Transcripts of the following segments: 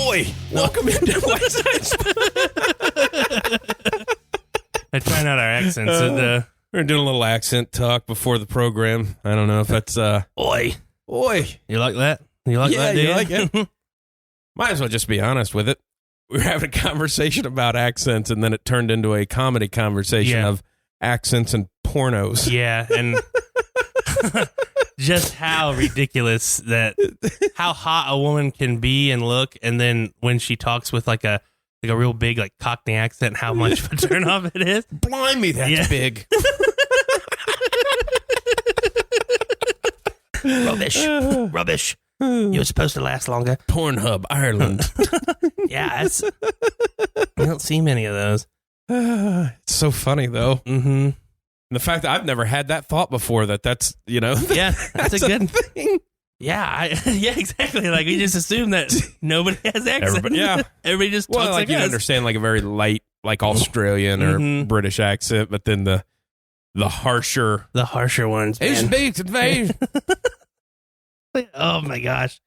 Oi, welcome into Wideside. I try out our accents. We're doing a little accent talk before the program. I don't know if that's Oi. You like that? You like that, dude? You like it? Might as well just be honest with it. We were having a conversation about accents, and then it turned into a comedy conversation of accents and pornos. Yeah, and just how ridiculous how hot a woman can be and look, and then when she talks with like a real big like Cockney accent, how much of a turnoff it is. Blimey, that's big. Rubbish. You were supposed to last longer. Pornhub, Ireland. Yeah, I don't see many of those. It's so funny, though. Mm-hmm. And the fact that I've never had that thought before, that's, Yeah, that's a good thing. Yeah, yeah, exactly. Like, we just assume that nobody has accents. Everybody just talks like you understand, like, a very light, like, Australian or British accent, but then the harsher... The harsher ones, man. It's big today. Oh, my gosh.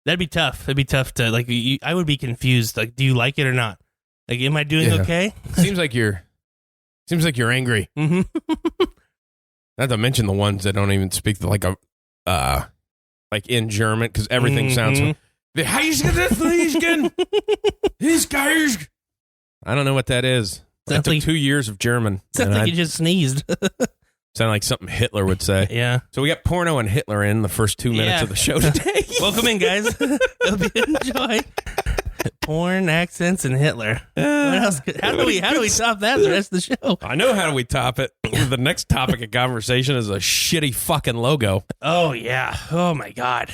That'd be tough. It'd be tough to, like, I would be confused. Like, do you like it or not? Like, am I doing okay? Seems like you're angry. Mm-hmm. Not to mention the ones that don't even speak like in German, because everything sounds. I don't know what that is. That took 2 years of German. Sounds like you just sneezed. Sound like something Hitler would say. Yeah. So we got porno and Hitler in the first 2 minutes of the show today. Welcome in, guys. Hope you enjoy. Porn, accents, and Hitler. What else? How do we top that the rest of the show? I know how do we top it. The next topic of conversation is a shitty fucking logo. Oh, yeah. Oh, my God.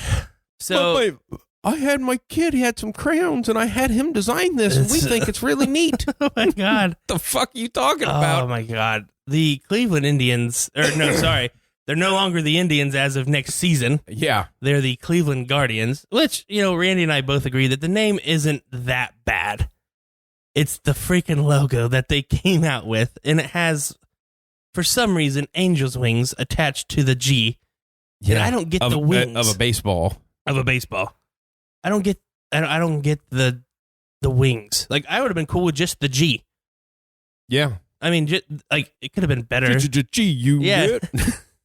So wait, I had my kid, he had some crayons, and I had him design this, and we think it's really neat. Oh, my God. What the fuck are you talking about? Oh, my God. The Cleveland Indians, they're no longer the Indians as of next season. Yeah. They're the Cleveland Gaurdians, which, Randy and I both agree that the name isn't that bad. It's the freaking logo that they came out with, and it has, for some reason, angel's wings attached to the G. Yeah. And I don't get the wings. Of a baseball. Of a baseball. I don't get the wings. Like, I would have been cool with just the G. Yeah. I mean, like, it could have been better. Yeah.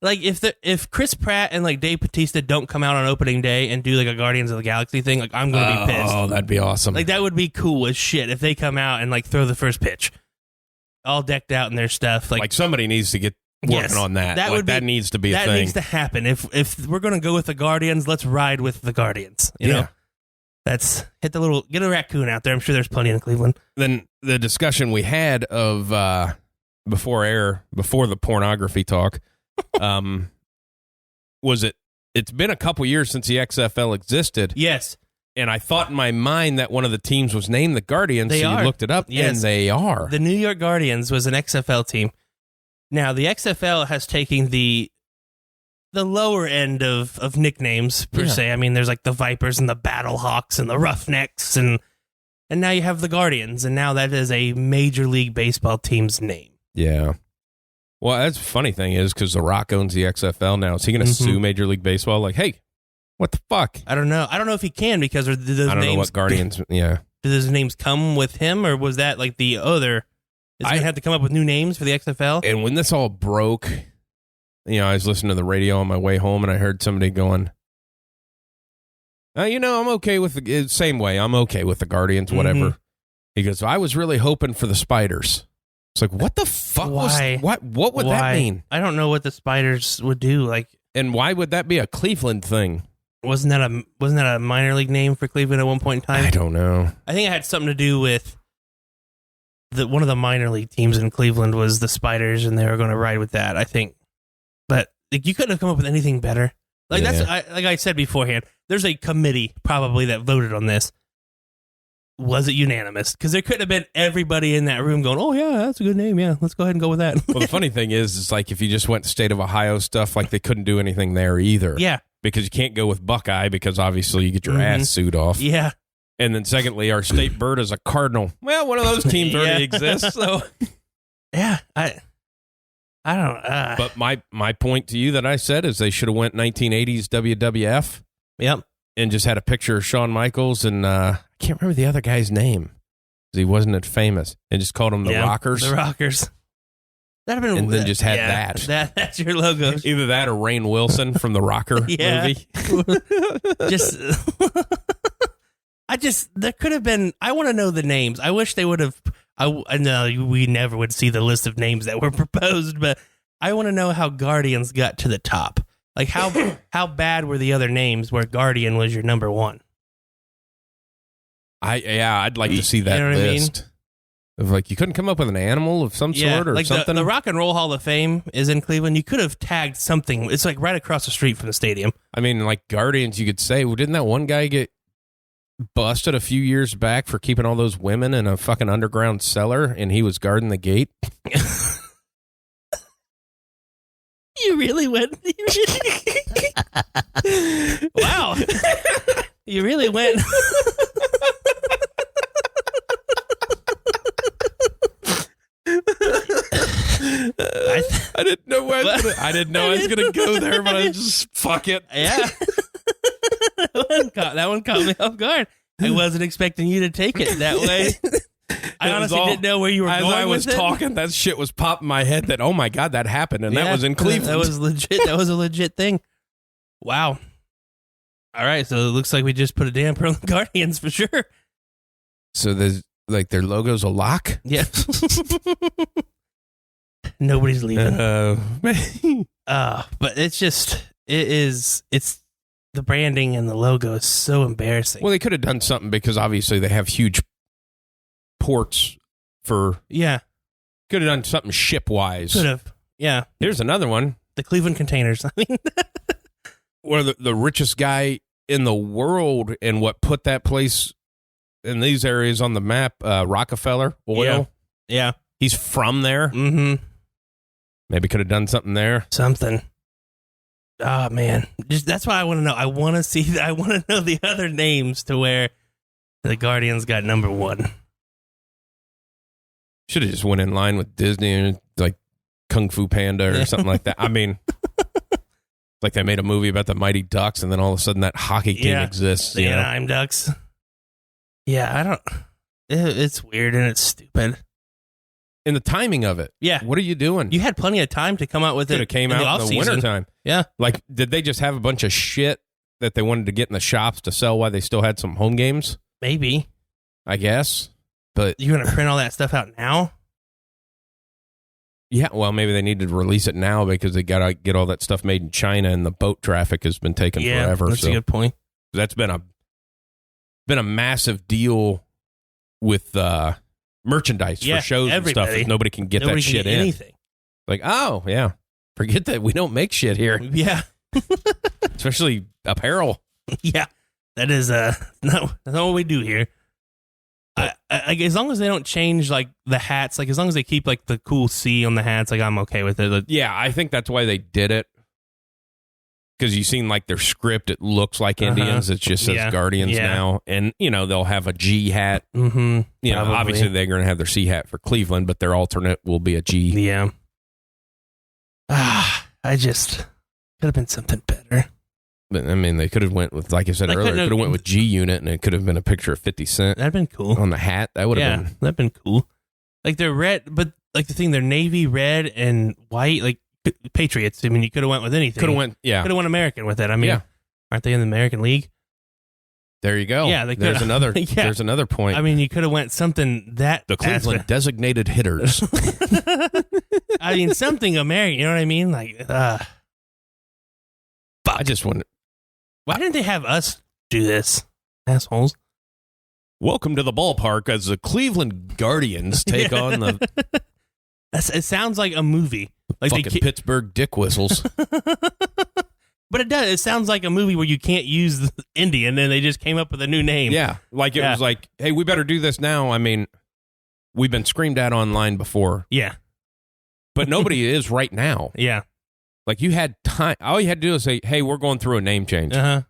Like, if Chris Pratt and, like, Dave Bautista don't come out on opening day and do, like, a Guardians of the Galaxy thing, like, I'm going to be pissed. Oh, that'd be awesome. Like, that would be cool as shit if they come out and, like, throw the first pitch. All decked out in their stuff. Like somebody needs to get working on that. That needs to be a thing. That needs to happen. If we're going to go with the Guardians, let's ride with the Guardians. You know? That's get a raccoon out there. I'm sure there's plenty in Cleveland. Then the discussion we had of before the pornography talk, was it's been a couple years since the XFL existed. Yes. And I thought in my mind that one of the teams was named the Guardians. You looked it up, and they are. The New York Guardians was an XFL team. Now, the XFL has taken the lower end of nicknames, per se. I mean, there's like the Vipers and the Battlehawks and the Roughnecks, and now you have the Guardians, and now that is a Major League Baseball team's name. Yeah. Well, that's the funny thing is, because The Rock owns the XFL now, is he going to sue Major League Baseball? Like, hey, what the fuck? I don't know. I don't know if he can, because do those I don't names, know what Guardians, do those names come with him, or was that like the other? Is he going to have to come up with new names for the XFL? And when this all broke, I was listening to the radio on my way home, and I heard somebody going, I'm okay with the same way. I'm okay with the Guardians, whatever. He goes, I was really hoping for the Spiders. It's like, what the fuck? Why? What would that mean? I don't know what the Spiders would do. Like, and why would that be a Cleveland thing? Wasn't that a minor league name for Cleveland at one point in time? I don't know. I think it had something to do with one of the minor league teams in Cleveland was the Spiders, and they were going to ride with that, I think. But like, you couldn't have come up with anything better. Like like I said beforehand, there's a committee probably that voted on this. Was it unanimous? Because there could have been everybody in that room going, oh, yeah, that's a good name. Yeah, let's go ahead and go with that. Well, the funny thing is, it's like if you just went to State of Ohio stuff, like they couldn't do anything there either. Yeah. Because you can't go with Buckeye because obviously you get your ass sued off. Yeah. And then secondly, our state bird is a cardinal. Well, one of those teams already exists. So, yeah, I don't. But my point to you that I said is they should have went 1980s WWF. Yep. And just had a picture of Shawn Michaels and I can't remember the other guy's name because he wasn't that famous. They just called them the Rockers. The Rockers. That'd have been, and then just had that. That's your logo. Either that or Rainn Wilson from the Rocker movie. There could have been. I want to know the names. I wish they would have. I know we never would see the list of names that were proposed, but I want to know how Guardians got to the top. Like how bad were the other names where Guardian was your number one? I'd like to see that you know list. Of like you couldn't come up with an animal of some sort or like something. The Rock and Roll Hall of Fame is in Cleveland. You could have tagged something. It's like right across the street from the stadium. I mean, like Guardians, you could say, well, didn't that one guy get busted a few years back for keeping all those women in a fucking underground cellar, and he was guarding the gate? You really went. Wow. You really went. I didn't know I didn't know I was gonna go there, but I just fuck it. Yeah. That one caught me off guard. I wasn't expecting you to take it that way. I honestly didn't know where you were going with it. As I was talking, that shit was popping my head that, oh my God, that happened. And that was in Cleveland. That was legit. That was a legit thing. Wow. All right. So it looks like we just put a damper on the Guardians for sure. So there's like their logo's a lock? Yeah. Nobody's leaving. But it's the branding and the logo is so embarrassing. Well, they could have done something because obviously they have huge ports for. Yeah. Could have done something ship-wise. Could have. Yeah. Here's another one. The Cleveland Containers. I mean, or the richest guy in the world and what put that place in these areas on the map, Rockefeller Oil. Yeah. He's from there. Mm-hmm. Maybe could have done something there. Something. Oh, man. That's why I want to know. I want to know the other names to where the Guardians got number one. Should have just went in line with Disney and like Kung Fu Panda or something like that. I mean, like they made a movie about the Mighty Ducks and then all of a sudden that hockey team exists. The Anaheim Ducks. Yeah, it's weird and it's stupid. And the timing of it. Yeah. What are you doing? You had plenty of time to come out with it. Could have came out in the wintertime. Yeah. Like, did they just have a bunch of shit that they wanted to get in the shops to sell while they still had some home games? Maybe. I guess. But you're going to print all that stuff out now? Yeah, well, maybe they need to release it now because they got to get all that stuff made in China and the boat traffic has been taking forever. That's a good point. That's been a massive deal with merchandise for shows and stuff. If nobody can get that shit in. Anything. Like, oh, yeah. Forget that. We don't make shit here. Yeah. Especially apparel. Yeah. That is that's not what we do here. As long as they don't change like the hats, like as long as they keep like the cool C on the hats, like I'm okay with it. Yeah, I think that's why they did it. Because you've seen like their script, it looks like Indians. It just says Guardians now, and they'll have a G hat. Mm-hmm. Obviously they're going to have their C hat for Cleveland, but their alternate will be a G. Yeah. I just could have been something better. But I mean, they could have went with, like I said earlier, could have went with G Unit, and it could have been a picture of 50 Cent. That'd been cool on the hat. That would have been. That'd been cool. Like they're red, but like the thing, they're navy red and white, like Patriots. I mean, you could have went with anything. Could have went American with it. I mean, aren't they in the American League? There you go. Yeah, there's another. There's another point. I mean, you could have went something that the Cleveland designated hitters. I mean, something American. You know what I mean? Like, fuck. I just wonder. Why didn't they have us do this, assholes? Welcome to the ballpark as the Cleveland Guardians take on the. It sounds like a movie, like fucking Pittsburgh dick whistles. But it does. It sounds like a movie where you can't use the Indian, and they just came up with a new name. Yeah, like it was like, hey, we better do this now. I mean, we've been screamed at online before. Yeah, but nobody is right now. Yeah. Like you had time. All you had to do is say, hey, we're going through a name change. Uh-huh.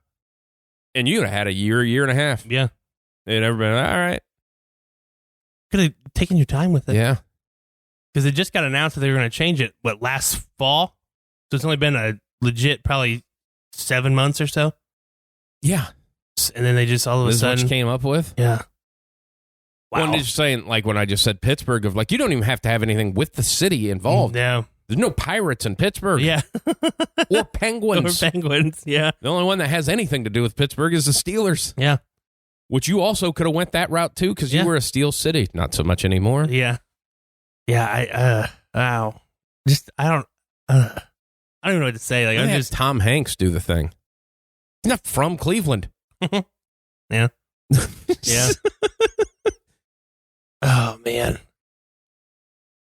And you would have had a year and a half. Yeah. And everybody, all right. Could have taken your time with it. Yeah. Because it just got announced that they were going to change it, last fall? So it's only been a legit probably 7 months or so. Yeah. and then they just all of a This is what sudden you came up with? yeah. Wow. Wow. Well, I'm just saying, like when I just said Pittsburgh, of like, you don't even have to have anything with the city involved. Yeah. There's no pirates in Pittsburgh. Yeah. Or penguins. Or penguins. Yeah. The only one that has anything to do with Pittsburgh is the Steelers. Yeah. Which you also could have went that route too, because Yeah. you were a Steel City. Not so much anymore. Yeah. Yeah. Wow. Just I don't even know what to say. Like I I'm had just Tom Hanks do the thing. He's not from Cleveland. yeah. Yeah. Oh man.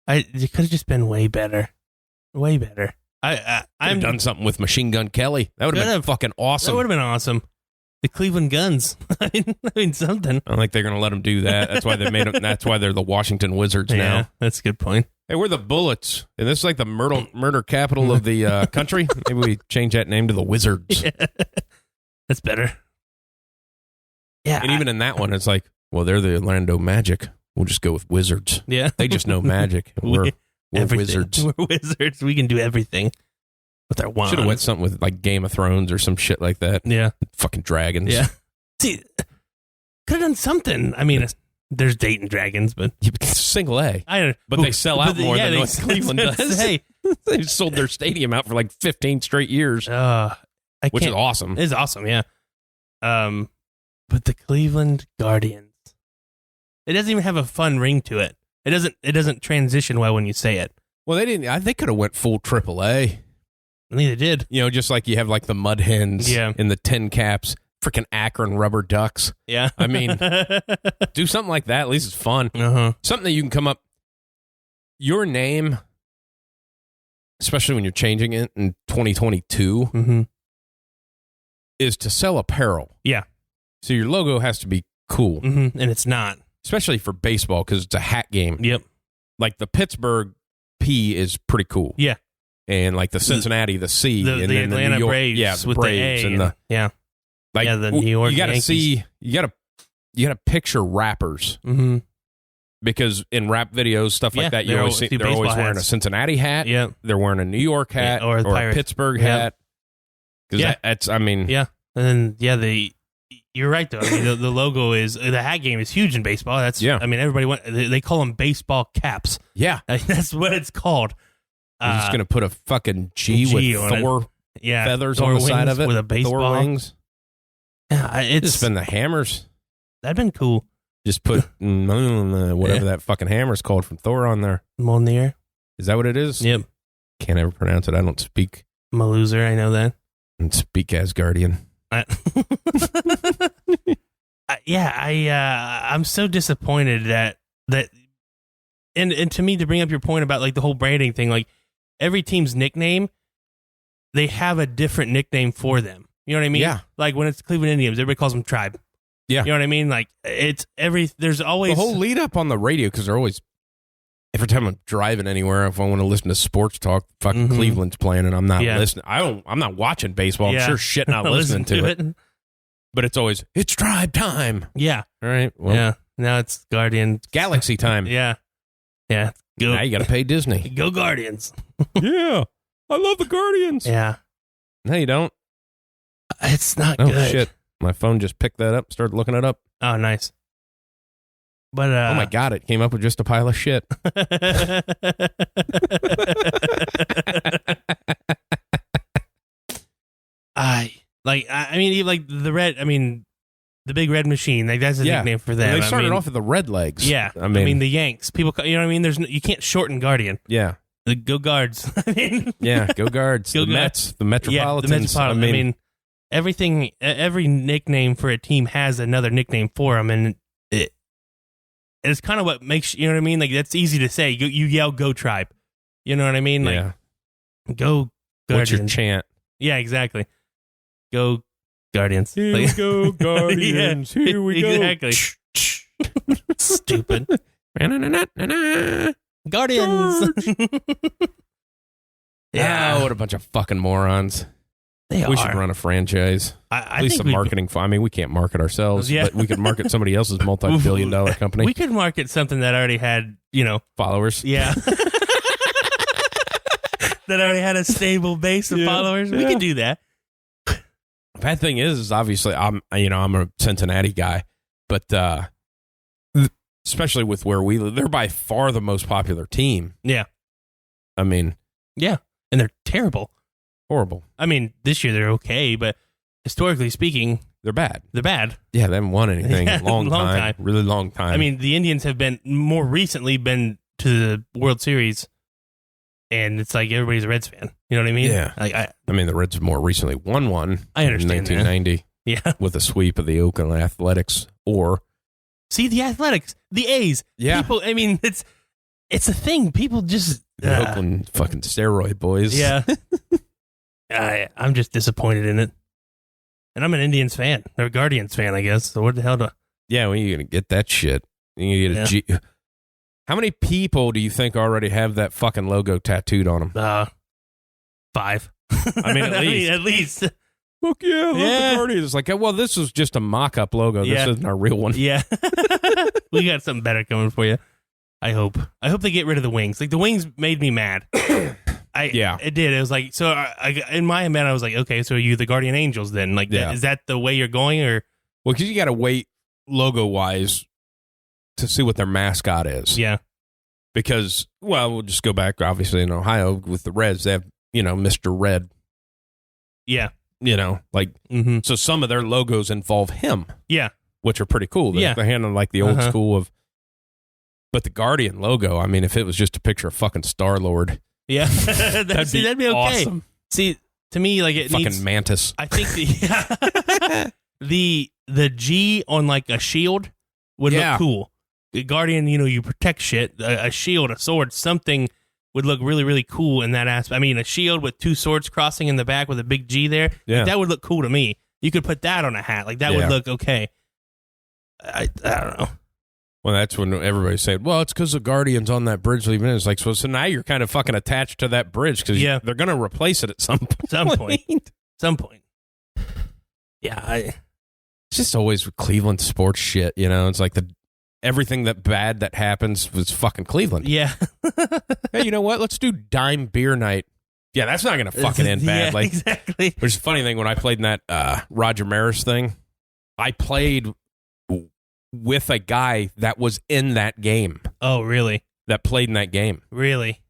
It could have just been way better. Way better. I'm done something with Machine Gun Kelly. That would have been fucking awesome. That would have been awesome. The Cleveland Guns. I mean something. I don't think they're going to let them do that. That's why they made them. That's why they're the Washington Wizards Yeah, now. that's a good point. Hey, we're the Bullets, and this is like the murder capital of the country. Maybe we change that name to the Wizards. Yeah. That's better. Yeah. And even in that one, it's like, well, they're the Orlando Magic. We'll just go with Wizards. Yeah. They just know magic. We're wizards. We're wizards. We can do everything with our wands. Should have went something with like Game of Thrones or some shit like that. Yeah. Fucking dragons. Yeah. See, could have done something. I mean, there's Dayton Dragons, but Single A. I don't. But they sell out more than what they- Cleveland does. Hey, They sold their stadium out for like 15 straight years, which is awesome. It's awesome, yeah. But the Cleveland Guardians, it doesn't even have a fun ring to it. It doesn't transition well when you say it. Well, they didn't. They could have went full AAA. I think they did. You know, just like you have like the Mud Hens and the Tin Caps, freaking Akron Rubber Ducks. Yeah. I mean, do something like that. At least it's fun. Something that you can come up. Your name, especially when you're changing it in 2022, is to sell apparel. Yeah. So your logo has to be cool. And it's not. Especially for baseball because it's a hat game. Yep. Like the Pittsburgh P is pretty cool. Yeah. And like the Cincinnati, the C. The and Atlanta then the New York, Braves the with Braves the A. and the... Yeah. Like, the New York You got to Yankees. see... You got to picture rappers. Because in rap videos, stuff like that, you always see they're always wearing a Cincinnati hat. Yeah. They're wearing a New York hat or a Pittsburgh hat. Because that's, I mean... Yeah. And then, you're right, though. I mean, the logo is... The hat game is huge in baseball. That's... Yeah. I mean, everybody... They call them baseball caps. Yeah. That's what it's called. I'm just going to put a fucking G with Thor feathers Thor on the side wings of it. with a baseball. Thor wings. Yeah, it's just been the hammers. That'd been cool. Just put whatever that fucking hammer's called from Thor on there. Mjolnir. Is that what it is? Yep. Can't ever pronounce it. I don't speak. Maluser, I know that. And speak as Guardian. I'm so disappointed that and to me, to bring up your point about like the whole branding thing, like every team's nickname, they have a different nickname for them. You know what I mean? Yeah. Like when it's Cleveland Indians, everybody calls them Tribe. Yeah. You know what I mean? Like there's always the whole lead up on the radio, because they're always, every time I'm driving anywhere, if I want to listen to sports talk, fucking Cleveland's playing and I'm not listening. I'm not watching baseball. I'm sure shit not listening to it. But it's always, it's Tribe time. Yeah. All right. Well, yeah. Now it's Guardian. Galaxy time. Yeah. Yeah. Now you got to pay Disney. Go Guardians. Yeah. I love the Guardians. Yeah. No, you don't. It's not good. Oh, shit. My phone just picked that up, started looking it up. Oh, nice. But oh my God, it came up with just a pile of shit. I mean, like the big red machine. Like that's a nickname for them. Well, they started off with the Red Legs. Yeah, I mean the Yanks. People, you know what I mean. You can't shorten Guardian. Yeah, the Go Guards. Yeah, Go Guards. The Mets, the Metropolitans. Yeah, the Metropolitans. I mean, everything. Every nickname for a team has another nickname for them, and it's kind of what makes, you know what I mean. Like that's easy to say. You yell "Go Tribe." You know what I mean? Like, Go Guardians. What's your chant? Yeah, exactly. Go Guardians. Here we go, Guardians. Here we go. Exactly. Stupid. Guardians. Yeah, what a bunch of fucking morons. We should run a franchise. At least a marketing. I mean, we can't market ourselves, but we could market somebody else's multi-billion-dollar company. We could market something that already had, followers. Yeah. That already had a stable base of followers. We could do that. Bad thing is obviously I'm a Cincinnati guy, but especially with where we live, they're by far the most popular team. Yeah. I mean, yeah, and they're terrible. Horrible. I mean, this year they're okay, but historically speaking, they're bad. They're bad. Yeah, they haven't won anything in a long time. Really long time. I mean, the Indians have been more recently been to the World Series, and it's like everybody's a Reds fan. You know what I mean? Yeah. Like I mean, the Reds more recently won one. I understand in 1990. Yeah. With a sweep of the Oakland Athletics. See, the Athletics, the A's. Yeah. People, I mean, it's a thing. People just the Oakland fucking steroid boys. Yeah. I'm just disappointed in it. And I'm an Indians fan. Or a Guardians fan, I guess. So what the hell do I... Yeah, when are you going to get that shit? You get a G... How many people do you think already have that fucking logo tattooed on them? 5. I mean, at least. Look, yeah, the Guardians. It's like, well, this was just a mock-up logo. This isn't our real one. Yeah. We got something better coming for you. I hope they get rid of the wings. Like, the wings made me mad. It did. It was like, so in my mind, I was like, okay, so are you the Guardian Angels then? Like, is that the way you're going? Or well, because you got to wait logo-wise to see what their mascot is. Yeah. Because, well, we'll just go back, obviously, in Ohio with the Reds. They have, Mr. Red. Yeah. So some of their logos involve him. Yeah. Which are pretty cool. They're handling like the old school of, but the Guardian logo, I mean, if it was just a picture of fucking Star-Lord. Yeah. that'd be okay. Awesome. See, to me, like it fucking needs, mantis. I think the G on like a shield would look cool. The Guardian, you protect shit. A shield, a sword, something would look really, really cool in that aspect. I mean, a shield with 2 swords crossing in the back with a big G there. Yeah. Like, that would look cool to me. You could put that on a hat. Like, that would look okay. I don't know. Well, that's when everybody said, well, it's because the Guardian's on that bridge leaving in. It's like, so now you're kind of fucking attached to that bridge because they're going to replace it at some point. Some point. Yeah. It's just always Cleveland sports shit, It's like everything that happens was fucking Cleveland. Yeah. Hey, you know what? Let's do dime beer night. Yeah, that's not going to fucking end badly. Yeah, exactly. Which is a funny thing, when I played in that Roger Maris thing, I played with a guy that was in that game. Oh, really? That played in that game. Really?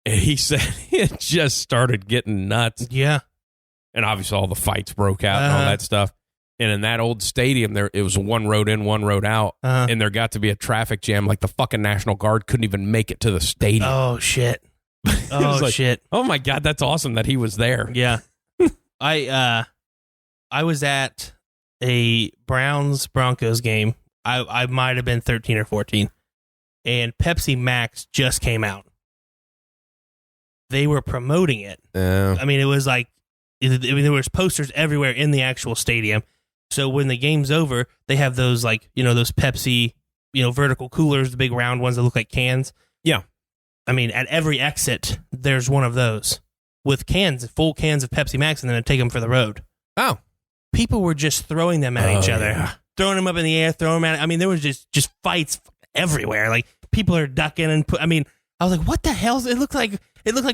And he said it just started getting nuts. Yeah. And obviously all the fights broke out and all that stuff. And in that old stadium, it was one road in, one road out. And there got to be a traffic jam. Like the fucking National Guard couldn't even make it to the stadium. Oh, shit. Shit. Oh, my God. That's awesome that he was there. Yeah. I was at a Browns-Broncos game. I might have been 13 or 14. And Pepsi Max just came out. They were promoting it. I mean, it was like, there was posters everywhere in the actual stadium. So when the game's over, they have those those Pepsi, vertical coolers, the big round ones that look like cans. Yeah. I mean, at every exit, there's one of those with full cans of Pepsi Max, and then take them for the road. Oh. People were just throwing them at each other. Yeah. Throwing them up in the air, throwing them at... I mean, there was just fights everywhere. Like, people are ducking and... I was like, what the hell? It looked like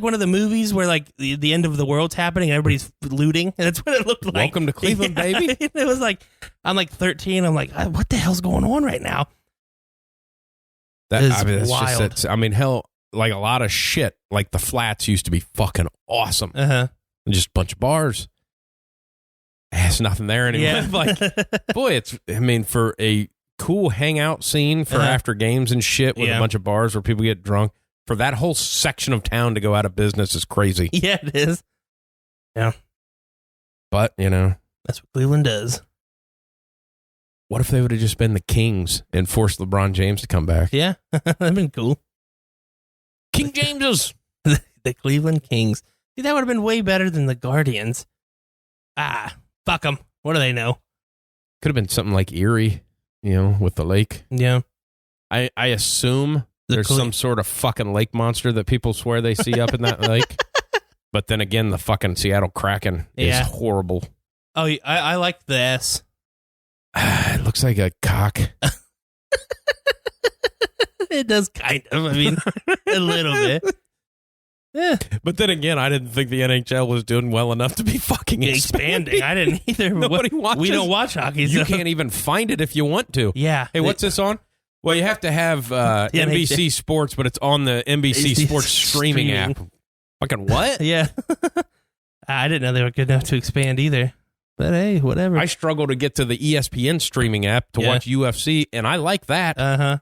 one of the movies where, like, the end of the world's happening and everybody's looting. And that's what it looked like. Welcome to Cleveland, baby. It was like... I'm like 13. I'm like, what the hell's going on right now? That's wild. Just it. I mean, hell, like a lot of shit. Like the flats used to be fucking awesome. Just a bunch of bars. There's nothing there anymore. Yeah. Like, boy, for a cool hangout scene for after games and shit with a bunch of bars where people get drunk, for that whole section of town to go out of business is crazy. Yeah, it is. Yeah. But, that's what Cleveland does. What if they would have just been the Kings and forced LeBron James to come back? Yeah, that'd been cool. King Jameses. The Cleveland Kings. See, that would have been way better than the Guardians. Fuck them. What do they know? Could have been something like Erie, with the lake. Yeah. I assume there's some sort of fucking lake monster that people swear they see up in that lake. But then again, the fucking Seattle Kraken is horrible. Oh, I like the S. It looks like a cock. It does kind of. I mean, a little bit. Yeah. But then again, I didn't think the NHL was doing well enough to be fucking expanding. I didn't either. Nobody watches. We don't watch hockey. You can't even find it if you want to. Yeah. Hey, what's this on? Well, you have to have NBC Sports, but it's on the NBC Sports streaming app. Fucking what? Yeah. I didn't know they were good enough to expand either. But hey, whatever. I struggle to get to the ESPN streaming app to watch UFC, and I like that. Uh-huh.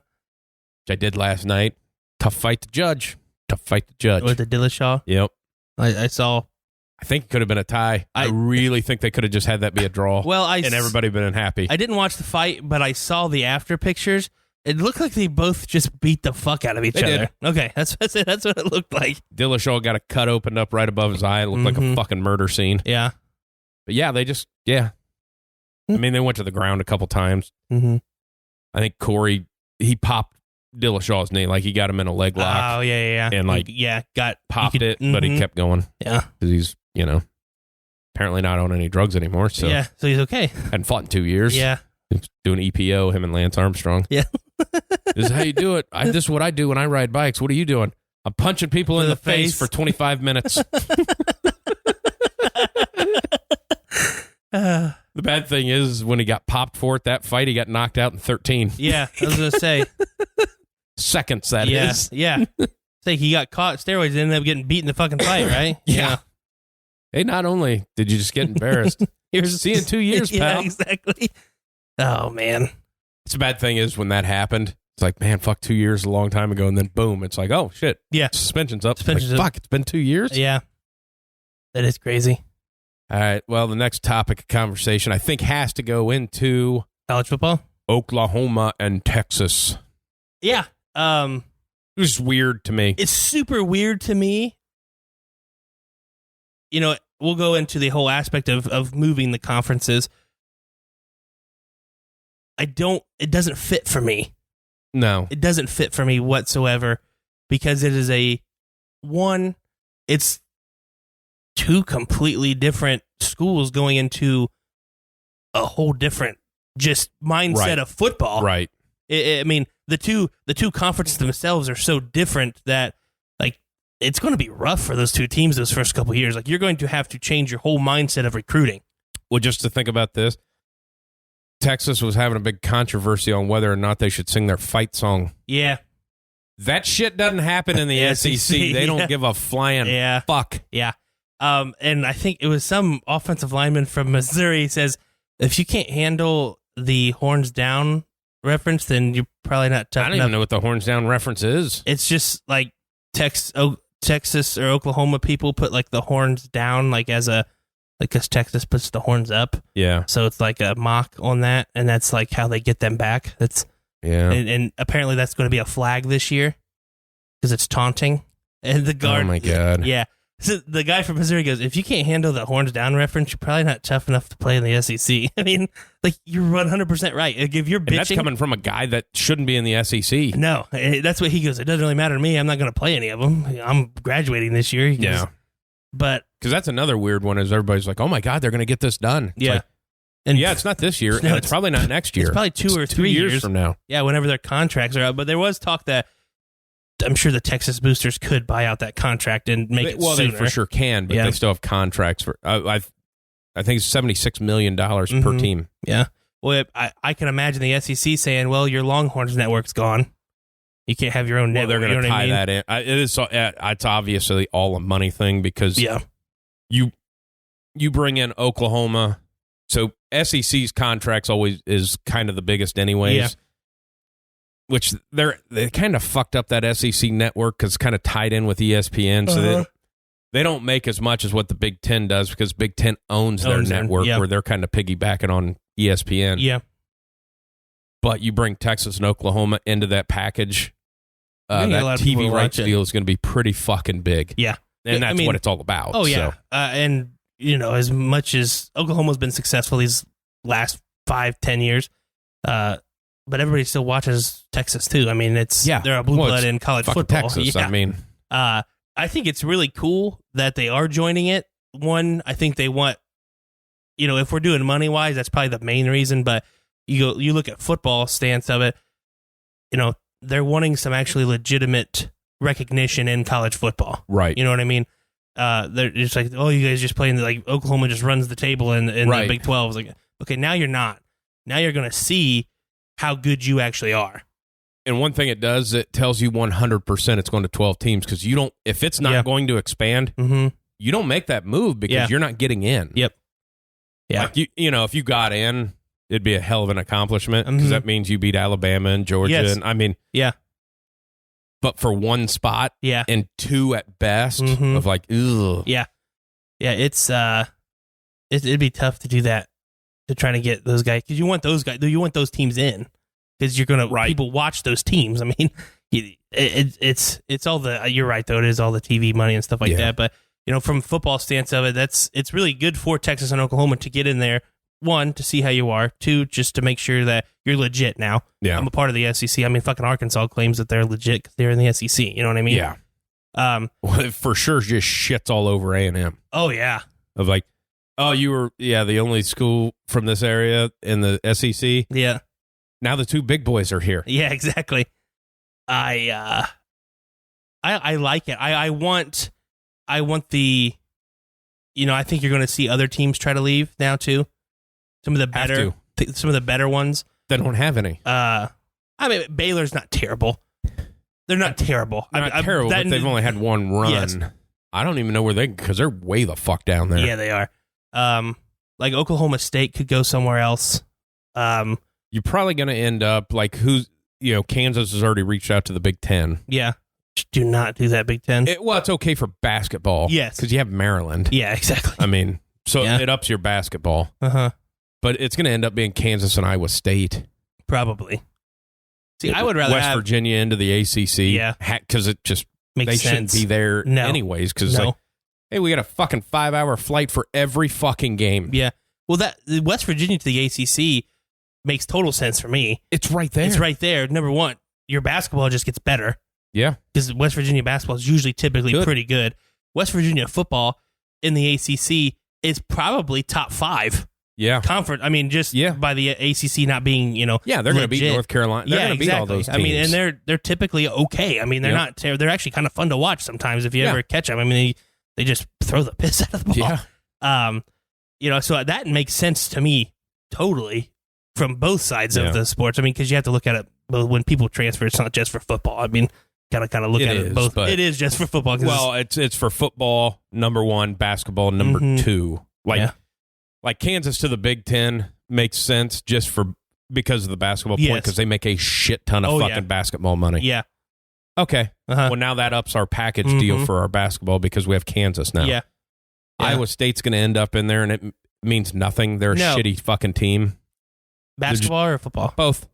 Which I did last night. Tough fight to judge. With the Dillashaw? Yep. I saw. I think it could have been a tie. I really think they could have just had that be a draw. Well, and everybody been happy. I didn't watch the fight, but I saw the after pictures. It looked like they both just beat the fuck out of each other. Did. Okay, that's what it looked like. Dillashaw got a cut opened up right above his eye. It looked like a fucking murder scene. Yeah. But yeah, they just, I mean, they went to the ground a couple times. Mm-hmm. I think Corey, he popped Dillashaw's knee. Like, he got him in a leg lock. Oh, yeah. And, like, popped it, but he kept going. Yeah. Because he's, apparently not on any drugs anymore. So yeah, so he's okay. Hadn't fought in 2 years. Yeah. He's doing EPO, him and Lance Armstrong. Yeah. This is how you do it. This is what I do when I ride bikes. What are you doing? I'm punching people in the face for 25 minutes. The bad thing is when he got popped for it, that fight, he got knocked out in 13. Yeah, I was going to say. Seconds, that is. Yeah. Say he got caught steroids and ended up getting beat in the fucking fight, right? Yeah. Hey, not only did you just get embarrassed, see you in 2 years, pal. Yeah, exactly. Oh, man. It's a bad thing is when that happened, it's like, man, fuck, 2 years a long time ago. And then boom, it's like, oh, shit. Yeah. Suspension's up. Suspension's like, up. Fuck, it's been 2 years? Yeah. That is crazy. All right. Well, the next topic of conversation, I think, has to go into college football, Oklahoma and Texas. Yeah. It was weird to me. It's super weird to me. We'll go into the whole aspect of moving the conferences. It doesn't fit for me. No. It doesn't fit for me whatsoever because it is it's two completely different schools going into a whole different just mindset of football. Right. I mean, the two conferences themselves are so different that like it's going to be rough for those two teams those first couple of years. Like you're going to have to change your whole mindset of recruiting. Well, just to think about this, Texas was having a big controversy on whether or not they should sing their fight song. Yeah. That shit doesn't happen in the SEC. They don't give a flying fuck. Yeah. And I think it was some offensive lineman from Missouri says, if you can't handle the horns down reference, then you're probably not tough enough. I don't even know what the horns down reference is. It's just like Texas or Oklahoma people put like the horns down like as a, like because Texas puts the horns up. Yeah. So it's like a mock on that, and that's like how they get them back. And apparently that's going to be a flag this year because it's taunting. And the guard. Oh my God. Yeah. So the guy from Missouri goes, if you can't handle the horns down reference, you're probably not tough enough to play in the SEC. I mean, like you're 100% right. Like, if you're bitching, and that's coming from a guy that shouldn't be in the SEC. No, that's what he goes. It doesn't really matter to me. I'm not going to play any of them. I'm graduating this year. Yeah. But because that's another weird one is everybody's like, oh my God, they're going to get this done. It's yeah. Like, and yeah, it's not this year. No, and it's probably not next year. It's probably 2 or 3 years from now. Yeah, whenever their contracts are out. But there was talk that I'm sure the Texas Boosters could buy out that contract and make it sooner. They for sure can, but they still have contracts for. I think it's $76 million per team. Yeah. Well, I can imagine the SEC saying, "Well, your Longhorns network's gone. You can't have your own network." They're going to tie that in. It's obviously all a money thing because you bring in Oklahoma, so SEC's contracts always is kind of the biggest anyways. Yeah. Which they kind of fucked up that SEC network because it's kind of tied in with ESPN, so they don't make as much as what the Big Ten does because Big Ten owns their network where they're kind of piggybacking on ESPN. Yeah. But you bring Texas and Oklahoma into that package, that TV rights deal is going to be pretty fucking big. Yeah. And that's what it's all about. Oh, yeah. So. And, as much as Oklahoma's been successful these last 5-10 years, but everybody still watches Texas too. I mean, they're a blue blood in college football. Texas, I mean, I think it's really cool that they are joining it. One, I think they want, if we're doing money wise, that's probably the main reason. But you look at football stance of it, they're wanting some actually legitimate recognition in college football. Right. You know what I mean? They're just like, oh, you guys just playing like Oklahoma just runs the table in the Big 12. It's like, okay, now you're not. Now you're going to see how good you actually are. And one thing it does, it tells you 100% it's going to 12 teams because you don't. If it's not going to expand, you don't make that move because you're not getting in. Yep. Yeah. Like you know, if you got in, it'd be a hell of an accomplishment because that means you beat Alabama and Georgia. Yes. And I mean, but for one spot, and two at best, of like, ugh. Yeah. It's it'd be tough to do that, to try to get those guys, because you want those guys, you want those teams in, because you're gonna people watch those teams. I mean, it's all the, you're right though, it is all the TV money and stuff like that. But you know, from football stance of it, it's really good for Texas and Oklahoma to get in there. One, to see how you are. Two, just to make sure that you're legit now. Yeah. I'm a part of the SEC. I mean, fucking Arkansas claims that they're legit because they're in the SEC. You know what I mean? Yeah. Well, it for sure just shits all over A&M. Oh, yeah. Of like, oh, you were, the only school from this area in the SEC. Yeah. Now the two big boys are here. Yeah, exactly. I like it. I want the, you know, I think you're going to see other teams try to leave now too. Some of the better ones. They don't have any. I mean, Baylor's not terrible. They're not terrible. They're not terrible, but they've only had one run. Yes. I don't even know where because they're way the fuck down there. Yeah, they are. Like Oklahoma State could go somewhere else. You're probably going to end up like Kansas has already reached out to the Big Ten. Yeah. Do not do that, Big Ten. It's okay for basketball. Yes. Because you have Maryland. Yeah, exactly. I mean, so it ups your basketball. Uh-huh. But it's going to end up being Kansas and Iowa State. Probably. See, I would rather West Virginia into the ACC. Yeah. Because it just makes they sense. shouldn't be there anyways. Because like, hey, we got a fucking 5-hour flight for every fucking game. Yeah. Well, that West Virginia to the ACC makes total sense for me. It's right there. It's right there. Number one, your basketball just gets better. Yeah. Because West Virginia basketball is typically pretty good. West Virginia football in the ACC is probably top 5. Yeah. Conference. I mean, just by the ACC not being, they're going to beat North Carolina. They're going to beat all those teams. I mean, and they're typically okay. I mean, they're not they're actually kind of fun to watch sometimes if you ever catch them. I mean, they just throw the piss out of the ball. Yeah. So that makes sense to me totally from both sides of the sports. I mean, because you have to look at it when people transfer, it's not just for football. I mean, kind of look at it both. It is just for football. Well, it's for football, number one, basketball, number two. Like Kansas to the Big Ten makes sense just because of the basketball point, because they make a shit ton of fucking basketball money. Yeah. Okay. Well, now that ups our package deal for our basketball because we have Kansas now. Yeah. Iowa State's going to end up in there, and it means nothing. They're a shitty fucking team. Basketball or football? Both.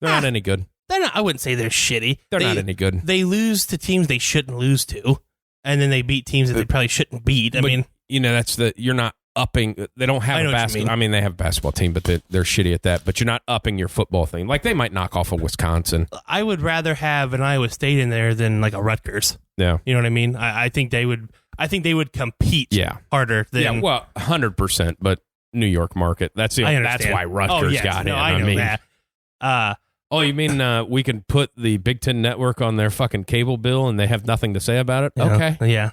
They're not any good. They're not. I wouldn't say they're shitty. They're not any good. They lose to teams they shouldn't lose to, and then they beat teams that they probably shouldn't beat. I mean, you're not upping. They don't have a basketball. I mean, they have a basketball team, but they're shitty at that. But you're not upping your football thing. Like they might knock off a Wisconsin. I would rather have an Iowa State in there than like a Rutgers. Yeah, you know what I mean. I think they would. I think they would compete. Harder than 100%. But New York market. That's why Rutgers got in. I know that. Oh, you mean we can put the Big Ten Network on their fucking cable bill and they have nothing to say about it? Okay. Yeah.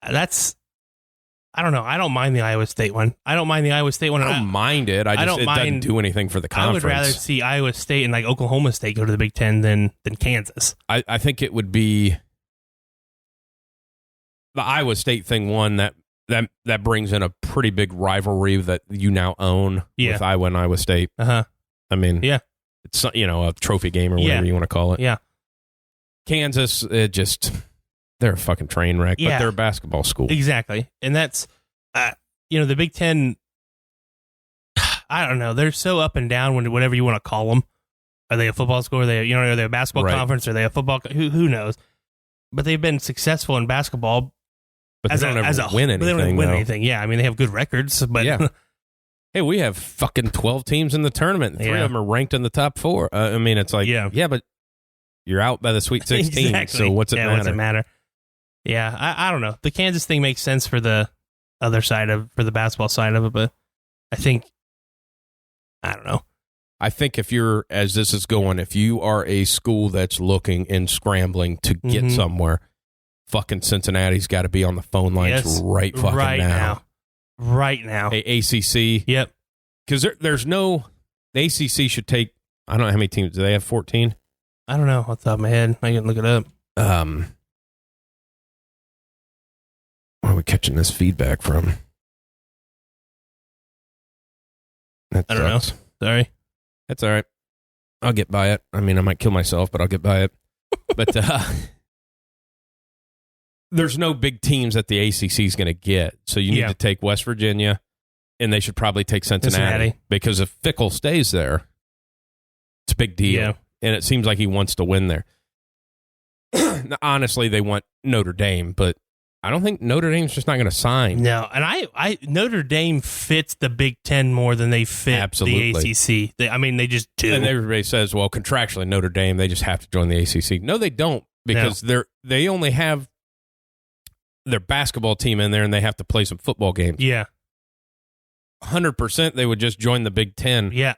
I don't know. I don't mind the Iowa State one. I don't mind it. It doesn't do anything for the conference. I would rather see Iowa State and like Oklahoma State go to the Big Ten than Kansas. I think it would be the Iowa State thing one that brings in a pretty big rivalry that you now own with Iowa and Iowa State. I mean, it's a trophy game or whatever you want to call it. Yeah. Kansas, they're a fucking train wreck, but they're a basketball school. Exactly. And that's, the Big Ten, I don't know. They're so up and down whatever you want to call them. Are they a football school? Are they a basketball conference? Are they a football? Who knows? But they've been successful in basketball. But they don't ever win anything. They don't win anything. Yeah. I mean, they have good records, but hey, we have fucking 12 teams in the tournament. 3 of them are ranked in the top 4. I mean, it's like, but you're out by the Sweet 16. Exactly. So what's it matter? What's it matter? Yeah, I don't know. The Kansas thing makes sense for the other side for the basketball side of it, but I think, I don't know. I think if you're, as this is going, if you are a school that's looking and scrambling to get somewhere, fucking Cincinnati's got to be on the phone lines right now. Right now. Hey, ACC. Yep. Because there's no, the ACC should take, I don't know how many teams, do they have 14? I don't know off the top of my head. I can look it up. Where are we catching this feedback from? I don't know. Sorry. That's all right. I'll get by it. I mean, I might kill myself, but I'll get by it. But there's no big teams that the ACC is going to get. So you need to take West Virginia, and they should probably take Cincinnati. Because if Fickle stays there, it's a big deal. Yeah. And it seems like he wants to win there. Honestly, they want Notre Dame, but I don't think Notre Dame's just not going to sign. No, and I Notre Dame fits the Big Ten more than they fit the ACC. They just do. And everybody says, well, contractually, Notre Dame, they just have to join the ACC. No, they don't, because they only have their basketball team in there, and they have to play some football games. Yeah. 100% they would just join the Big Ten. Yeah.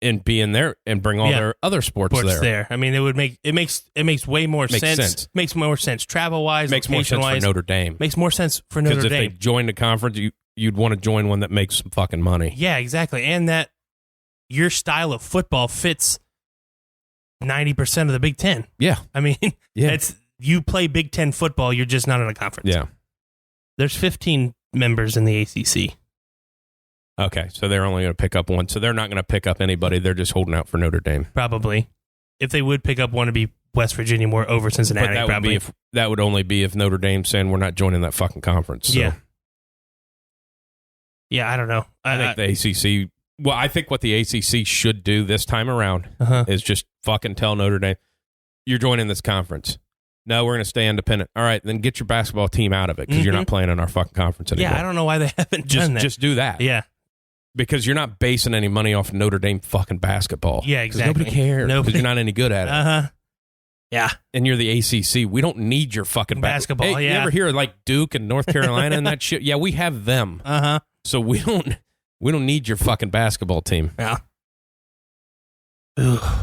And be in there and bring all their other sports there. I mean, it makes way more sense. Makes more sense travel wise. Makes more sense for Notre Dame. Makes more sense for Notre Dame. Because if they join the conference, you'd want to join one that makes some fucking money. Yeah, exactly. And that your style of football fits 90% of the Big Ten. Yeah. I mean, you play Big Ten football, you're just not in a conference. Yeah. There's 15 members in the ACC. Okay, so they're only going to pick up one. So they're not going to pick up anybody. They're just holding out for Notre Dame. Probably. If they would pick up one, it'd be West Virginia more over Cincinnati. But that would only be if Notre Dame's saying we're not joining that fucking conference. So. Yeah. Yeah, I don't know. I think the ACC... Well, I think what the ACC should do this time around is just fucking tell Notre Dame, you're joining this conference. No, we're going to stay independent. All right, then get your basketball team out of it because you're not playing in our fucking conference anymore. Yeah, I don't know why they haven't done that. Just do that. Yeah. Because you're not basing any money off Notre Dame fucking basketball. Yeah, exactly. Nobody cares. Because you're not any good at it. Yeah. And you're the ACC. We don't need your fucking basketball. Hey, you ever hear like Duke and North Carolina and that shit? Yeah, we have them. So we don't need your fucking basketball team. Yeah.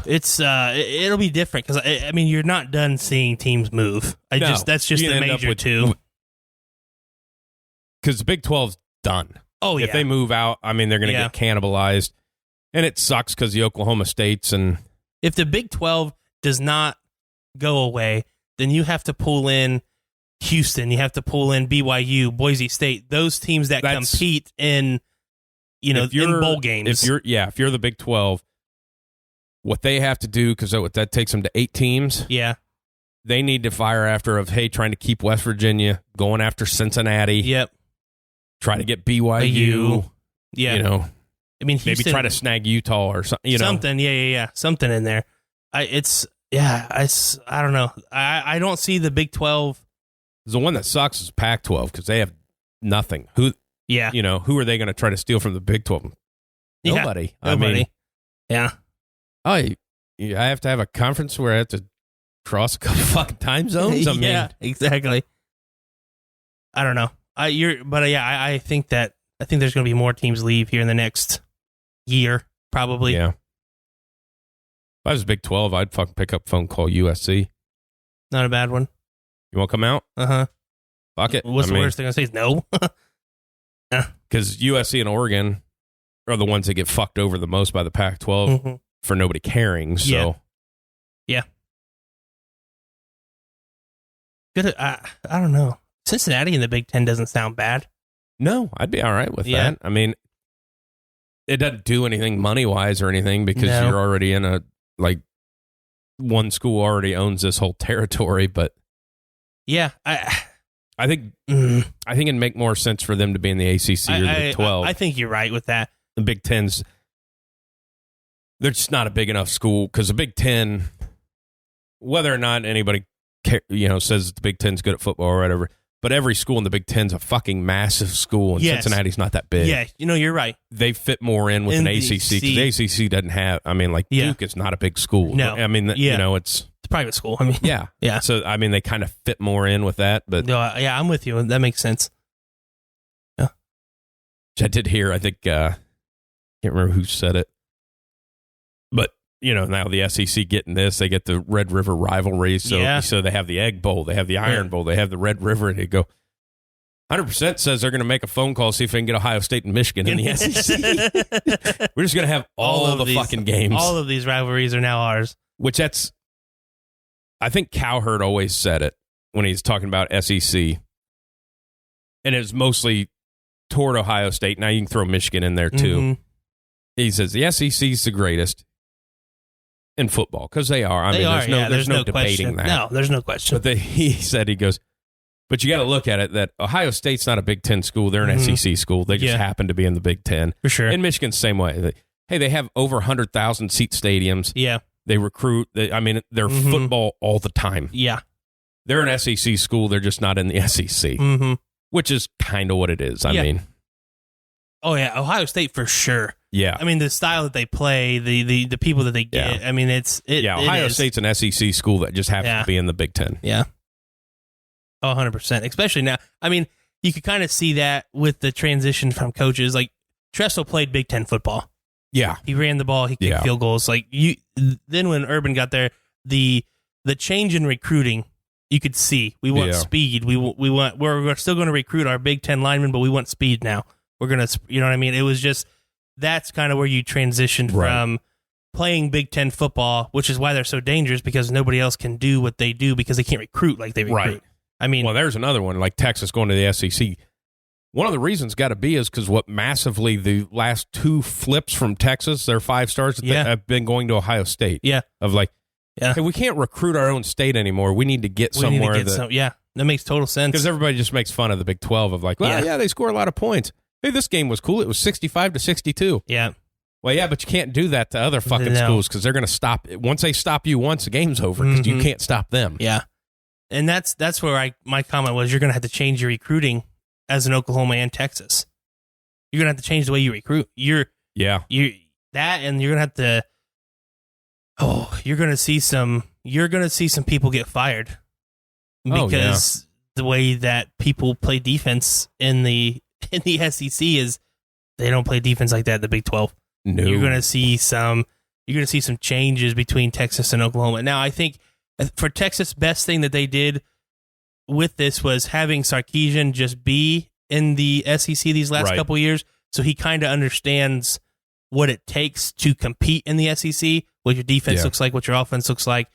It's it'll be different because I mean you're not done seeing teams move. That's just the major two. Because the Big 12's done. Oh, yeah. If they move out, I mean, they're going to get cannibalized. And it sucks because the Oklahoma States and... If the Big 12 does not go away, then you have to pull in Houston. You have to pull in BYU, Boise State. Those teams that compete in, in bowl games. If you're the Big 12, what they have to do, because that takes them to 8 teams. Yeah. They need to fire after trying to keep West Virginia, going after Cincinnati. Yep. Try to get BYU. Yeah. I mean, Houston, maybe try to snag Utah or something. Something. Yeah. Something in there. I don't know. I don't see the Big 12. The one that sucks is Pac-12 because they have nothing. Who are they going to try to steal from the Big 12? Nobody. I mean, yeah. I have to have a conference where I have to cross a couple fucking time zones. Yeah, exactly. I don't know. I think there's going to be more teams leave here in the next year, probably. Yeah. If I was Big 12, I'd fucking pick up phone, call USC. Not a bad one. You want to come out? Fuck it. What's the worst thing I say is no? Because USC and Oregon are the ones that get fucked over the most by the Pac-12 for nobody caring. So yeah. Good. I don't know. Cincinnati in the Big Ten doesn't sound bad. No, I'd be all right with that. I mean, it doesn't do anything money-wise or anything because you're already in one school already owns this whole territory, but yeah, I think it'd make more sense for them to be in the ACC or the Big 12. I think you're right with that. The Big Ten's, they're just not a big enough school because the Big Ten, whether or not anybody says the Big Ten's good at football or whatever, but every school in the Big Ten's a fucking massive school, and Cincinnati's not that big. Yeah, you're right. They fit more in with an ACC because the ACC doesn't have. I mean, Duke is not a big school. No, I mean, it's a private school. I mean, yeah. So I mean, they kind of fit more in with that. But no, I'm with you. That makes sense. Yeah, which I did hear. I think can't remember who said it. now the SEC getting this, they get the Red River rivalry. So they have the Egg Bowl, they have the Iron Bowl, they have the Red River, and they go 100% says they're going to make a phone call, see if they can get Ohio State and Michigan in the SEC. We're just going to have all of the fucking games. All of these rivalries are now ours. Which I think Cowherd always said it when he's talking about SEC. And it's mostly toward Ohio State. Now you can throw Michigan in there too. Mm-hmm. He says the SEC is the greatest in football because they are. There's no debating that. No, there's no question. But he goes, but you got to look at it that Ohio State's not a Big Ten school. They're an SEC school. They just happen to be in the Big Ten. For sure. And Michigan's the same way. They have over 100,000 seat stadiums. Yeah. They recruit. They're football all the time. Yeah. They're an SEC school. They're just not in the SEC, which is kind of what it is. I mean. Oh, yeah. Ohio State for sure. Yeah. I mean, the style that they play, the people that they get. I mean, Ohio State's an SEC school that just happens to be in the Big Ten. Yeah. Oh, 100%. Especially now. I mean, you could kind of see that with the transition from coaches. Like, Tressel played Big Ten football. Yeah. He ran the ball. He kicked field goals. Like, then when Urban got there, the change in recruiting, you could see. We want speed. We're still going to recruit our Big Ten linemen, but we want speed now. We're going to, you know what I mean? It was just, that's kind of where you transitioned from playing Big Ten football, which is why they're so dangerous, because nobody else can do what they do because they can't recruit like they recruit. Right. I mean, well, there's another one, like Texas going to the SEC. One of the reasons got to be is because what massively the last two flips from Texas, their 5 stars, have been going to Ohio State. Yeah. Of like, hey, we can't recruit our own state anymore. We need to get somewhere. That makes total sense. Because everybody just makes fun of the Big 12 of like, well, they score a lot of points. Hey, this game was cool. It was 65-62. Yeah. Well, yeah, but you can't do that to other fucking schools because they're going to stop. Once they stop you once, the game's over because you can't stop them. Yeah. And that's where my comment was, you're going to have to change your recruiting as in Oklahoma and Texas. You're going to have to change the way you recruit. And you're going to have to, you're going to see some people get fired because the way that people play defense in the SEC is they don't play defense like that in the Big 12. No. You're going to see some changes between Texas and Oklahoma. Now, I think for Texas, best thing that they did with this was having Sarkisian just be in the SEC these last couple of years, so he kind of understands what it takes to compete in the SEC, what your defense looks like, what your offense looks like.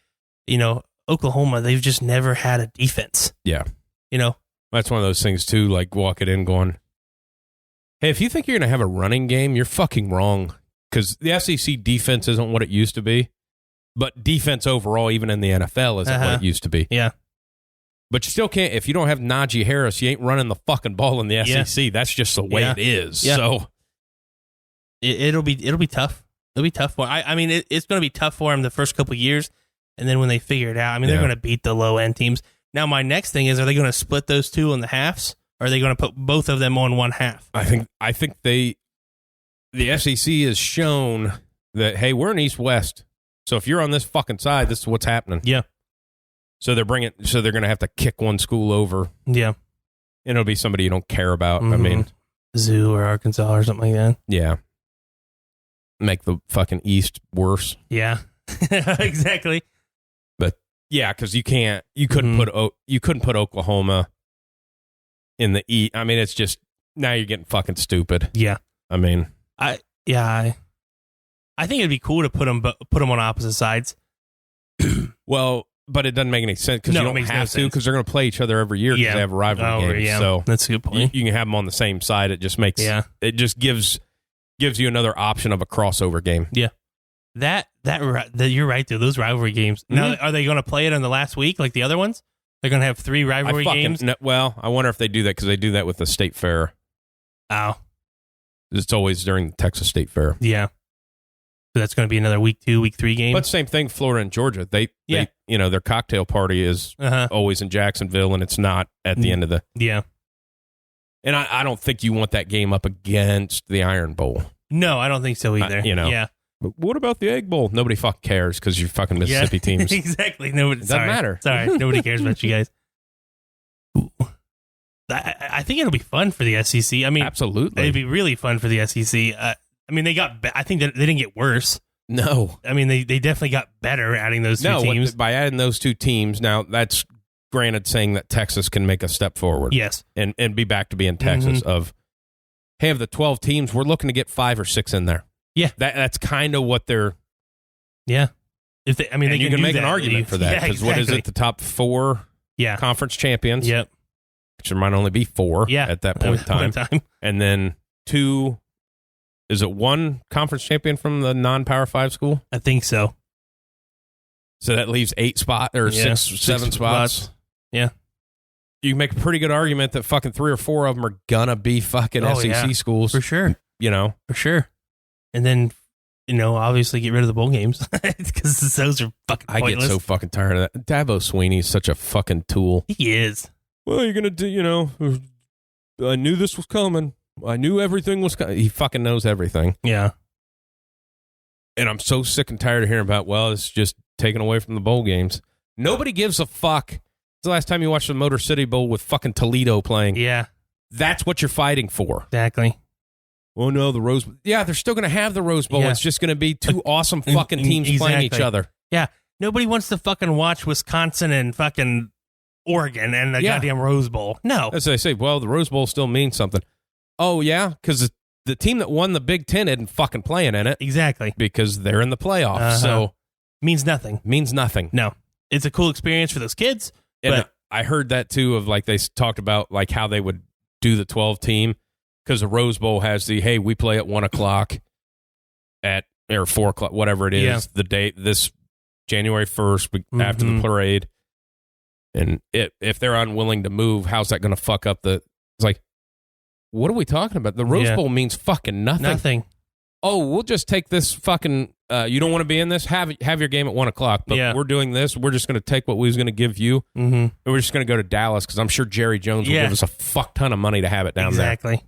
Oklahoma, they've just never had a defense. Yeah. That's one of those things, too, like walking in going, hey, if you think you're going to have a running game, you're fucking wrong, because the SEC defense isn't what it used to be. But defense overall, even in the NFL, isn't what it used to be. Yeah. But you still can't, if you don't have Najee Harris, you ain't running the fucking ball in the SEC. That's just the way it is. Yeah. So it'll be tough. It'll be tough for him. I mean, it's going to be tough for him the first couple of years. And then when they figure it out, they're going to beat the low end teams. Now, my next thing is, are they going to split those two in the halves? Or are they going to put both of them on one half? I think the SEC has shown that, hey, we're in East-West. So if you're on this fucking side, this is what's happening. Yeah. So they're going to have to kick one school over. Yeah. And it'll be somebody you don't care about. I mean, Zoo or Arkansas or something like that. Yeah. Make the fucking East worse. Yeah. Exactly. But yeah, because you couldn't put Oklahoma in the East. I mean, it's just, now you're getting fucking stupid. Yeah. I mean, I think it'd be cool to put them on opposite sides. Well, but it doesn't make any sense because you don't have to, because they're going to play each other every year because they have a rivalry game. Yeah. So that's a good point. You can have them on the same side. It just makes it just gives you another option of a crossover game. Yeah, that you're right though. Those rivalry games. Mm-hmm. Now, are they going to play it on the last week like the other ones? They're going to have 3 rivalry games. Well, I wonder if they do that because they do that with the state fair. Oh, it's always during the Texas State Fair. Yeah. So that's going to be another week 2, week 3 game. But same thing, Florida and Georgia. They their cocktail party is always in Jacksonville, and it's not at the end of the. Yeah. And I don't think you want that game up against the Iron Bowl. No, I don't think so either. Yeah. But what about the Egg Bowl? Nobody fucking cares because you're fucking Mississippi teams. Exactly. It doesn't matter. Sorry. Nobody cares about you guys. I think it'll be fun for the SEC. I mean, absolutely, it'd be really fun for the SEC. I mean, I think that they didn't get worse. No. I mean, they definitely got better adding those two teams. By adding those two teams, now that's granted saying that Texas can make a step forward. Yes. And be back to being Texas of, hey, of the 12 teams, we're looking to get 5 or 6 in there. Yeah. That's kind of what they're... Yeah. If they, I mean, and they you can make an argument for that, because what is it, the top 4 conference champions? Yep. Which there might only be 4 at that point in time. And then 2, is it 1 conference champion from the non-Power 5 school? I think so. So that leaves 8 spots, or 6 or 7 spots. Yeah. You can make a pretty good argument that fucking 3 or 4 of them are gonna be fucking SEC schools. For sure. For sure. And then, obviously get rid of the bowl games, because those are fucking pointless. I get so fucking tired of that. Dabo Swinney's such a fucking tool. He is. Well, you're gonna do, I knew this was coming. I knew everything was coming. He fucking knows everything. Yeah. And I'm so sick and tired of hearing about, it's just taken away from the bowl games. Nobody gives a fuck. It's the last time you watched the Motor City Bowl with fucking Toledo playing. Yeah. That's what you're fighting for. Exactly. Oh, no, the Rose Bowl. Yeah, they're still going to have the Rose Bowl. Yeah. It's just going to be 2 awesome fucking teams playing each other. Yeah. Nobody wants to fucking watch Wisconsin and fucking Oregon and the goddamn Rose Bowl. No. As they say, the Rose Bowl still means something. Oh, yeah? Because the team that won the Big Ten isn't fucking playing in it. Exactly. Because they're in the playoffs. So means nothing. Means nothing. No. It's a cool experience for those kids. And but I heard that, too, of they talked about how they would do the 12 team. Because the Rose Bowl has hey, we play at 1 o'clock or 4 o'clock, whatever it is, the date, this January 1st, after the parade. And if they're unwilling to move, how's that going to fuck up it's what are we talking about? The Rose Bowl means fucking nothing. Nothing. Oh, we'll just take this fucking, you don't want to be in this? Have your game at 1 o'clock, but we're doing this. We're just going to take what we was going to give you. Mm-hmm. And we're just going to go to Dallas, because I'm sure Jerry Jones will give us a fuck ton of money to have it down there. Exactly.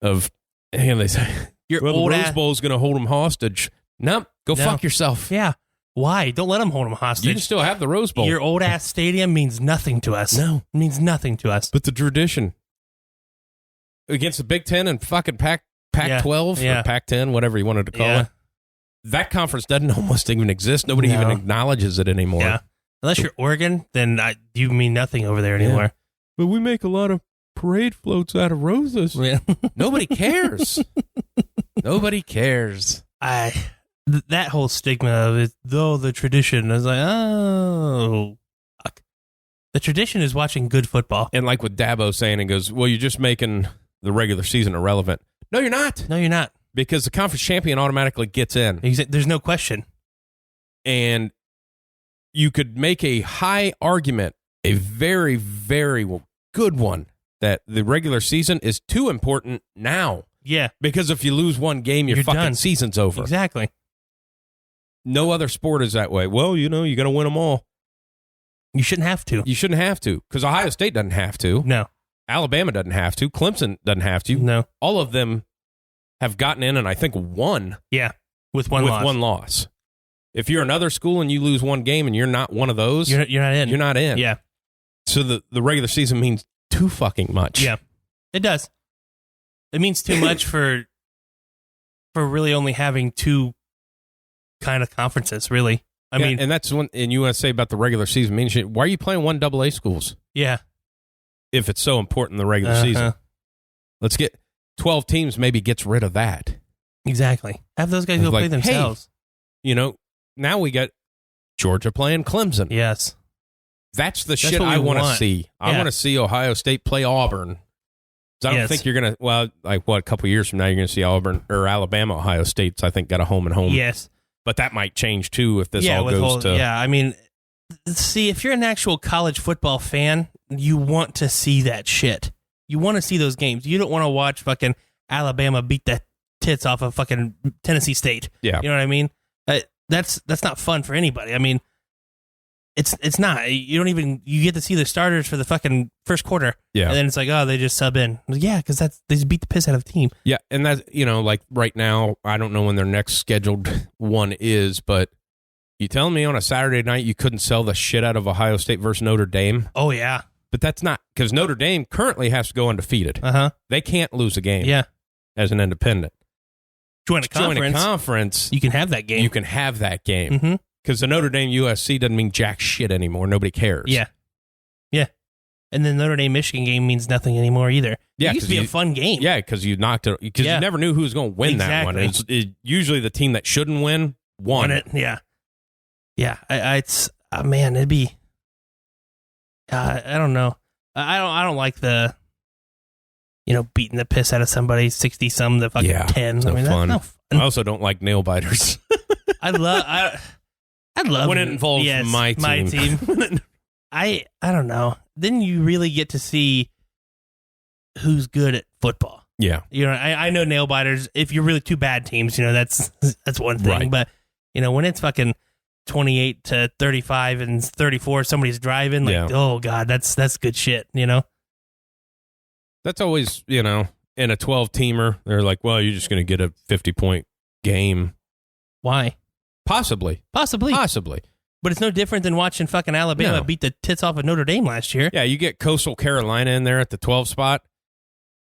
And they say, the Rose Bowl is going to hold them hostage. Nope, go fuck yourself. Yeah. Why? Don't let them hold them hostage. You can still have the Rose Bowl. Your old ass stadium means nothing to us. No. It means nothing to us. But the tradition against the Big Ten and fucking Pac-12 or Pac-10, whatever you wanted to call it, that conference doesn't almost even exist. Nobody even acknowledges it anymore. Yeah. Unless you're Oregon, then you mean nothing over there anymore. Yeah. But we make a lot of parade floats out of roses. Yeah. Nobody cares. Nobody cares. That whole stigma of it, though the tradition, I was like, oh, fuck. The tradition is watching good football. And like with Dabo saying, and goes, well, you're just making the regular season irrelevant. No, you're not. No, you're not. Because the conference champion automatically gets in. There's no question. And you could make a high argument, a very, very good one, that the regular season is too important now. Yeah. Because if you lose one game, your fucking done. Season's over. Exactly. No other sport is that way. Well, you got to win them all. You shouldn't have to. You shouldn't have to, because Ohio State doesn't have to. No. Alabama doesn't have to. Clemson doesn't have to. No. All of them have gotten in and I think won. Yeah. With one loss. If you're another school and you lose one game and you're not one of those, you're not in. You're not in. Yeah. So the regular season means too fucking much. Yeah. It does. It means too much for really only having 2 kind of conferences, really. I mean, and that's one, and you want to say about the regular season means shit. Why are you playing 1 AA schools? Yeah. If it's so important in the regular season. Let's get 12 teams, maybe gets rid of that. Exactly. Have those guys go play themselves. Hey, now we got Georgia playing Clemson. Yes. That's the shit I want to see. I want to see Ohio State play Auburn. I don't think you're going to, a couple years from now, you're going to see Auburn or Alabama, Ohio State's, I think, got a home and home. Yes. But that might change, too, if this all goes to... Yeah, I mean, see, if you're an actual college football fan, you want to see that shit. You want to see those games. You don't want to watch fucking Alabama beat the tits off of fucking Tennessee State. Yeah. You know what I mean? That's not fun for anybody. I mean, it's not. You get to see the starters for the fucking first quarter. Yeah. And then it's like, oh, they just sub in. Yeah, because they just beat the piss out of the team. Yeah, and that's, like right now, I don't know when their next scheduled one is, but you telling me on a Saturday night you couldn't sell the shit out of Ohio State versus Notre Dame? Oh, yeah. But that's not, because Notre Dame currently has to go undefeated. Uh-huh. They can't lose a game as an independent. join a conference, you can have that game. You can have that game. Because the Notre Dame USC doesn't mean jack shit anymore. Nobody cares. Yeah. And the Notre Dame Michigan game means nothing anymore either. Yeah, it used to be a fun game. Yeah, because you knocked it. Because you never knew who was going to win that one. Usually the team that shouldn't win won it. Yeah. It's man, it'd be. I don't know. I don't like the. Beating the piss out of somebody 60-some to fucking 10. No fun. That's no fun. I also don't like nail biters. I love when it involves my team. I don't know. Then you really get to see who's good at football. Yeah. I know nail biters. If you're really two bad teams, that's one thing. Right. But when it's fucking 28 to 35 and 34, somebody's driving. Oh god, that's good shit. That's always in a 12-teamer. They're like, well, you're just going to get a 50-point game. Why? Possibly. But it's no different than watching fucking Alabama beat the tits off of Notre Dame last year. Yeah, you get Coastal Carolina in there at the 12 spot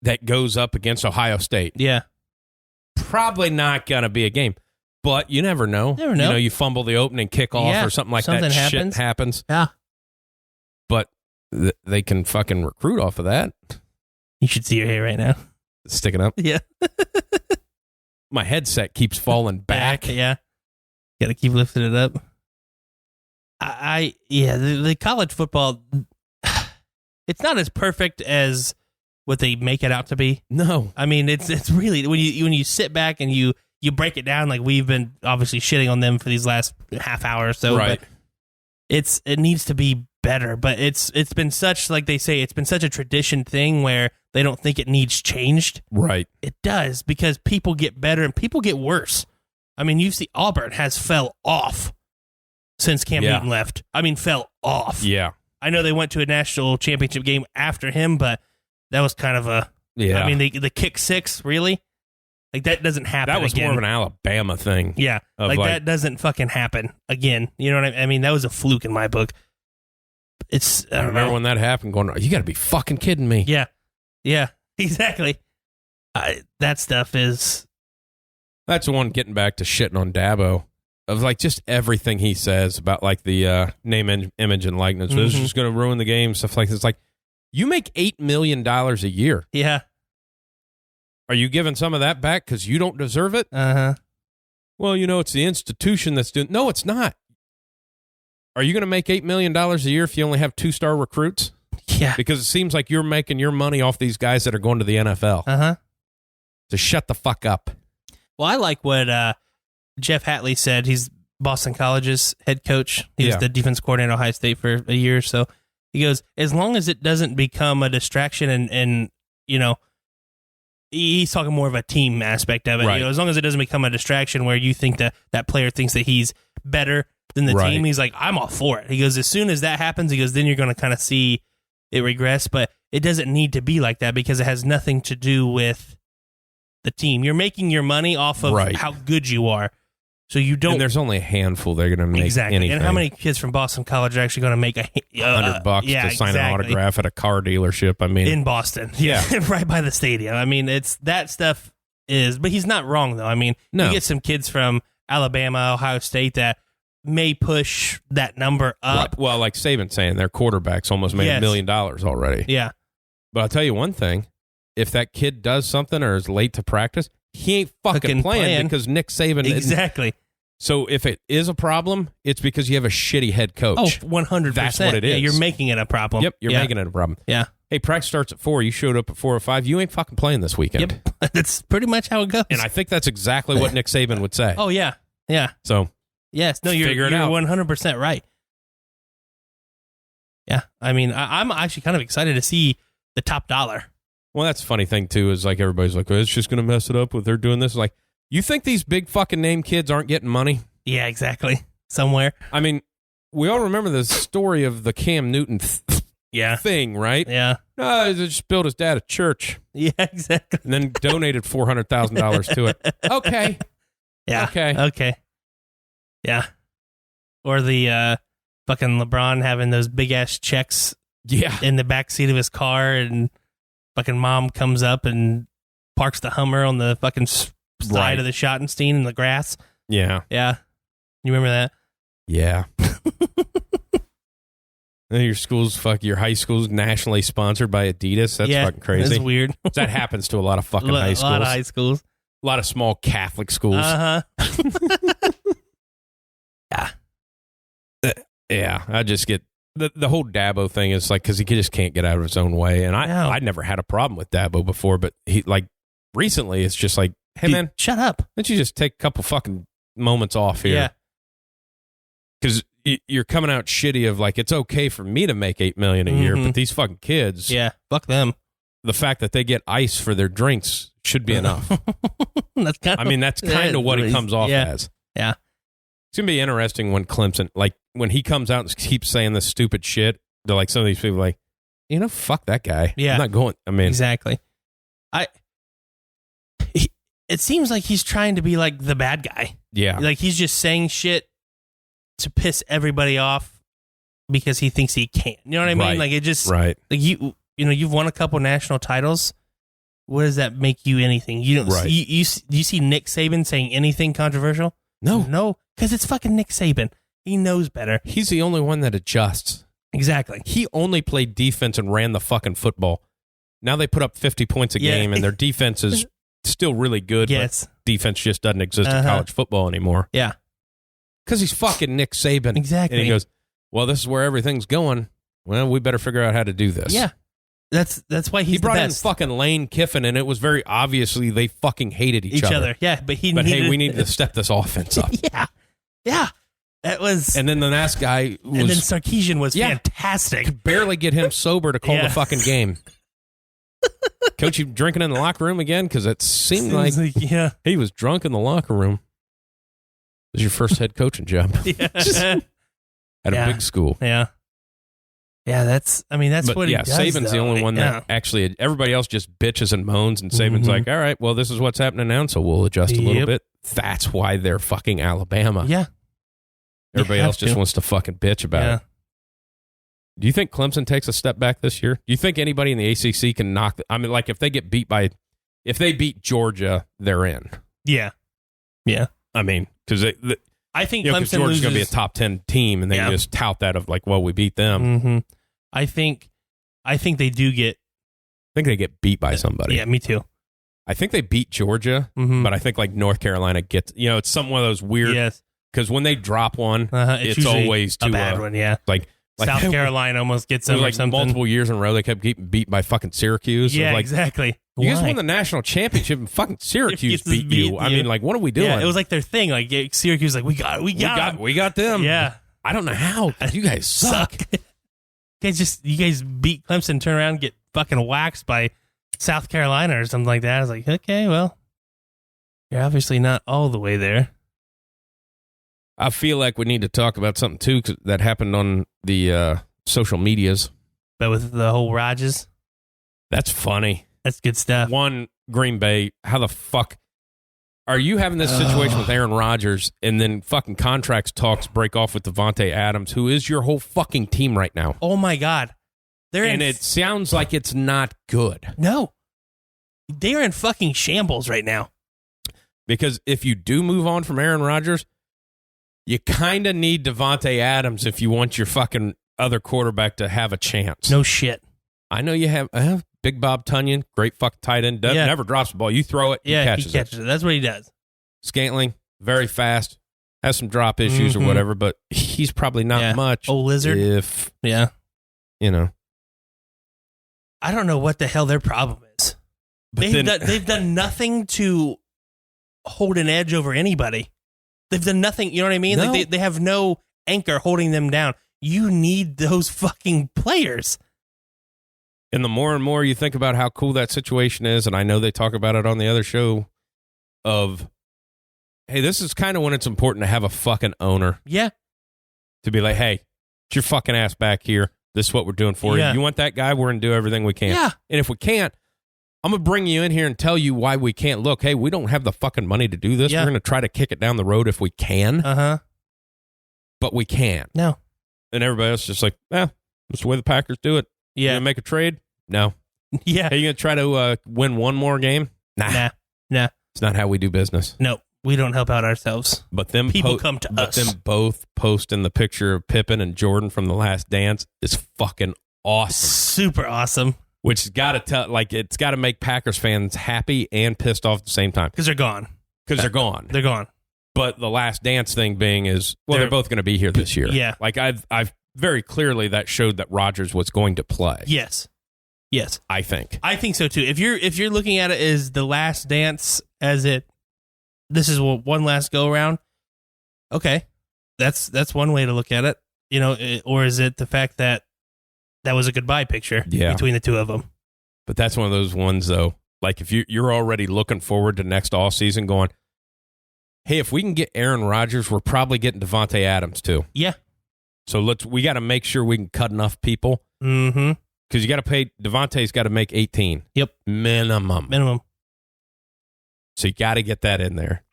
that goes up against Ohio State. Yeah. Probably not going to be a game, but you never know. You fumble the opening kickoff or something like that. Shit happens. Yeah. But they can fucking recruit off of that. You should see your hair right now. Sticking up. Yeah. My headset keeps falling back. Yeah. Got to keep lifting it up. The college football, it's not as perfect as what they make it out to be. No. I mean, it's really, when you sit back and you break it down, like we've been obviously shitting on them for these last half hour or so. Right. But it needs to be better. But it's been such, like they say, it's been such a tradition thing where they don't think it needs changed. Right. It does, because people get better and people get worse. I mean, you see Auburn has fell off since Cam Newton left. I mean, fell off. Yeah. I know they went to a national championship game after him, but that was kind of a... Yeah. I mean, the kick six, really? Like, that doesn't happen That was again. more of an Alabama thing. Yeah. Like, that doesn't fucking happen again. You know what I mean? That was a fluke in my book. I remember when that happened, going, you got to be fucking kidding me. Yeah. Yeah, exactly. That stuff is... That's the one, getting back to shitting on Dabo, of like just everything he says about like the name, image, and likeness. Mm-hmm. This is just going to ruin the game, stuff like this. It's like, you make $8 million a year. Yeah. Are you giving some of that back because you don't deserve it? Uh-huh. Well, it's the institution that's doing... No, it's not. Are you going to make $8 million a year if you only have 2-star recruits? Yeah. Because it seems like you're making your money off these guys that are going to the NFL. Uh-huh. So shut the fuck up. Well, I like what Jeff Hatley said. He's Boston College's head coach. He was the defense coordinator at Ohio State for a year or so. He goes, as long as it doesn't become a distraction and he's talking more of a team aspect of it. Right. As long as it doesn't become a distraction where you think that player thinks that he's better than the team, he's like, I'm all for it. He goes, as soon as that happens, he goes, then you're going to kind of see it regress, but it doesn't need to be like that because it has nothing to do with the team. You're making your money off of how good you are. So you don't... And there's only a handful they're going to make anything. And how many kids from Boston College are actually going to make $100 to sign an autograph at a car dealership? I mean... In Boston. Yeah. Right by the stadium. I mean, it's that stuff is... But he's not wrong, though. I mean, you get some kids from Alabama, Ohio State that may push that number up. Right. Well, like Saban's saying, their quarterback's almost made $1 million already. Yeah. But I'll tell you one thing. If that kid does something or is late to practice, he ain't fucking playing because Nick Saban... Exactly. So if it is a problem, it's because you have a shitty head coach. Oh, 100%. That's what it is. Yeah, you're making it a problem. Yep, you're making it a problem. Yeah. Hey, practice starts at 4. You showed up at 4 or 5. You ain't fucking playing this weekend. Yep. That's pretty much how it goes. And I think that's exactly what Nick Saban would say. Oh, yeah. Yeah. So... Yes. No, you're 100% right. Yeah. I mean, I'm actually kind of excited to see the top dollar. Well, that's the funny thing, too, is like everybody's like, it's just going to mess it up with they're doing this. Like, you think these big fucking name kids aren't getting money? Yeah, exactly. Somewhere. I mean, we all remember the story of the Cam Newton thing, right? Yeah. He just built his dad a church. Yeah, exactly. And then donated $400,000 to it. Okay. Yeah. Okay. Yeah. Or the fucking LeBron having those big ass checks in the back seat of his car, and fucking mom comes up and parks the Hummer on the fucking side of the Schottenstein in the grass. Yeah. Yeah. You remember that? Yeah. Your high school's nationally sponsored by Adidas. That's fucking crazy. That's weird. That happens to a lot of fucking high schools. A lot of high schools. A lot of small Catholic schools. Yeah. Yeah. I just get the whole Dabo thing is like, because he just can't get out of his own way. And I never had a problem with Dabo before, but he like recently it's just like, hey, dude, man, shut up. Why don't you just take a couple fucking moments off here? Yeah. Because you're coming out shitty of like, it's okay for me to make $8 million a year, but these fucking kids, fuck them. The fact that they get ice for their drinks should be enough. That's kind of what he comes off as. Yeah. It's going to be interesting when Clemson, like when he comes out and keeps saying this stupid shit, they're like, some of these people are like, fuck that guy. Yeah. I'm not going. I mean, exactly. It seems like he's trying to be like the bad guy. Yeah. Like he's just saying shit to piss everybody off because he thinks he can. You know what I mean? Right. Like it just, right. Like you've won a couple national titles. What does that make you anything? You don't. Right. You see Nick Saban saying anything controversial? No, because it's fucking Nick Saban. He knows better. He's the only one that adjusts. Exactly. He only played defense and ran the fucking football. Now they put up 50 points a game, and their defense is still really good. Yes. But defense just doesn't exist in college football anymore. Yeah. Because he's fucking Nick Saban. Exactly. And he goes, well, this is where everything's going. Well, we better figure out how to do this. Yeah. That's why he's he brought the in best. fucking Lane Kiffin, and it was very obviously they fucking hated each other. Yeah, but hey, we need to step this offense up. Yeah. That was. And then the last guy was. And then Sarkisian was fantastic. Could barely get him sober to call the fucking game. Coach, you drinking in the locker room again? Because it seemed like he was drunk in the locker room. It was your first head coaching job. At a big school. Yeah. Yeah, that's what he does. Saban's the only one that actually, everybody else just bitches and moans, and Saban's like, all right, well, this is what's happening now, so we'll adjust a little bit. That's why they're fucking Alabama. Yeah. Everybody else just wants to fucking bitch about it. Do you think Clemson takes a step back this year? Do you think anybody in the ACC can knock? Like if they get if they beat Georgia, they're in. Yeah. Yeah. I mean, because I think Clemson Georgia's going to be a top 10 team, and they just tout that of like, well, we beat them. Mm-hmm. I think they do get. I think they get beat by somebody. Yeah, me too. I think they beat Georgia, but I think like North Carolina gets. It's some one of those weird. Yes. Because when they drop one, it's always a bad one. Yeah. Like South Carolina almost gets them or something. Multiple years in a row, they kept getting beat by fucking Syracuse. Yeah, like, exactly. You guys won the national championship and fucking Syracuse beat you. I mean, like, what are we doing? Yeah, it was like their thing. Like Syracuse, like we got them. Yeah. I don't know how. You guys suck. You guys beat Clemson, turn around, and get fucking waxed by South Carolina or something like that. I was like, okay, well, you're obviously not all the way there. I feel like we need to talk about something too that happened on the social medias. But with the whole Rodgers, that's funny. That's good stuff. One, Green Bay, how the fuck are you having this situation with Aaron Rodgers, and then fucking contracts talks break off with Devontae Adams, who is your whole fucking team right now? Oh my God. It sounds like it's not good. No. They're in fucking shambles right now. Because if you do move on from Aaron Rodgers, you kind of need Devontae Adams if you want your fucking other quarterback to have a chance. No shit. I know you have Big Bob Tunyon, great fucking tight end. Never drops the ball. You throw it, he catches it. That's what he does. Scantling, very fast, has some drop issues or whatever, but he's probably not much. Oh, Lizard. I don't know what the hell their problem is. They've done nothing to hold an edge over anybody. They've done nothing, you know what I mean? No. Like they have no anchor holding them down. You need those fucking players. And the more and more you think about how cool that situation is, and I know they talk about it on the other show, of, hey, this is kind of when it's important to have a fucking owner. Yeah. To be like, hey, get your fucking ass back here. This is what we're doing for you. You want that guy? We're going to do everything we can. Yeah. And if we can't, I'm going to bring you in here and tell you why we can't. Look, hey, we don't have the fucking money to do this. Yeah. We're going to try to kick it down the road if we can. But we can't. No. And everybody else is just like, that's the way the Packers do it. Yeah. You going to make a trade? No. Yeah. Are you going to try to win one more game? Nah. It's not how we do business. No, we don't help out ourselves. But them people come to us. But them both posting the picture of Pippen and Jordan from The Last Dance is fucking awesome. Super awesome. Which has got to tell, like, it's got to make Packers fans happy and pissed off at the same time. Because they're gone. Because they're gone. They're gone. But the Last Dance thing being is, well, they're both going to be here this year. Yeah. Like, I've very clearly that showed that Rodgers was going to play. Yes. I think so too. If you're looking at it as The Last Dance, this is one last go around. Okay, that's one way to look at it. Or is it the fact that was a goodbye picture between the two of them? But that's one of those ones though. Like if you're already looking forward to next offseason, going, hey, if we can get Aaron Rodgers, we're probably getting Devontae Adams too. Yeah. So we got to make sure we can cut enough people. Mm-hmm. Because you got to pay, Devontae's got to make 18. Yep. Minimum. So you got to get that in there.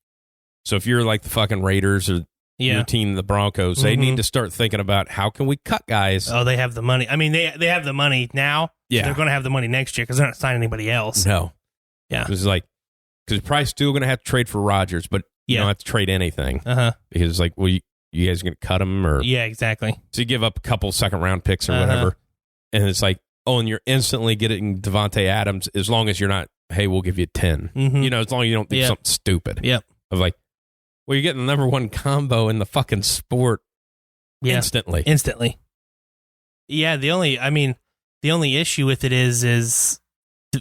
So if you're like the fucking Raiders or your team, the Broncos, they need to start thinking about how can we cut guys. Oh, they have the money. I mean, they have the money now. Yeah. So they're going to have the money next year because they're not signing anybody else. No. Yeah. Because you're probably still going to have to trade for Rodgers, but you don't have to trade anything. Uh-huh. Because it's like, well, you guys are going to cut him or. Yeah, exactly. So you give up a couple second round picks or whatever. And it's like, oh, and you're instantly getting Devontae Adams as long as you're not, hey, we'll give you 10. Mm-hmm. As long as you don't do something stupid. Yep. Of like, well, you're getting the number one combo in the fucking sport instantly. Yeah, the only issue with it is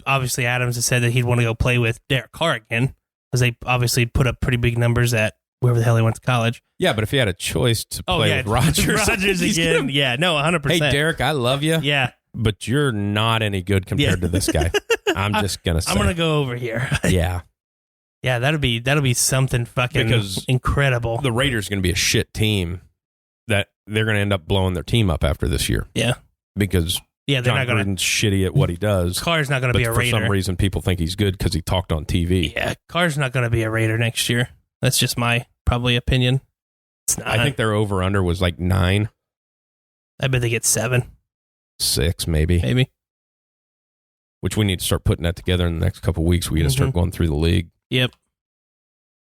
obviously Adams has said that he'd want to go play with Derek Carr again because they obviously put up pretty big numbers at wherever the hell he went to college. Yeah, but if he had a choice to play with Rodgers again, yeah, no, 100%. Hey, Derek, I love you. Yeah. But you're not any good compared to this guy. I'm just going to say. I'm going to go over here. Yeah. Yeah, that'll be something fucking incredible. The Raiders are going to be a shit team that they're going to end up blowing their team up after this year. Yeah. Because they're John not going Gruden's shitty at what he does. Carr's not going to be a Raider. For some reason, people think he's good because he talked on TV. Yeah, Carr's not going to be a Raider next year. That's just my probably opinion. It's not. I think their over-under was like 9. I bet they get 7. 6, maybe. Which we need to start putting that together in the next couple of weeks. We got to start going through the league. Yep.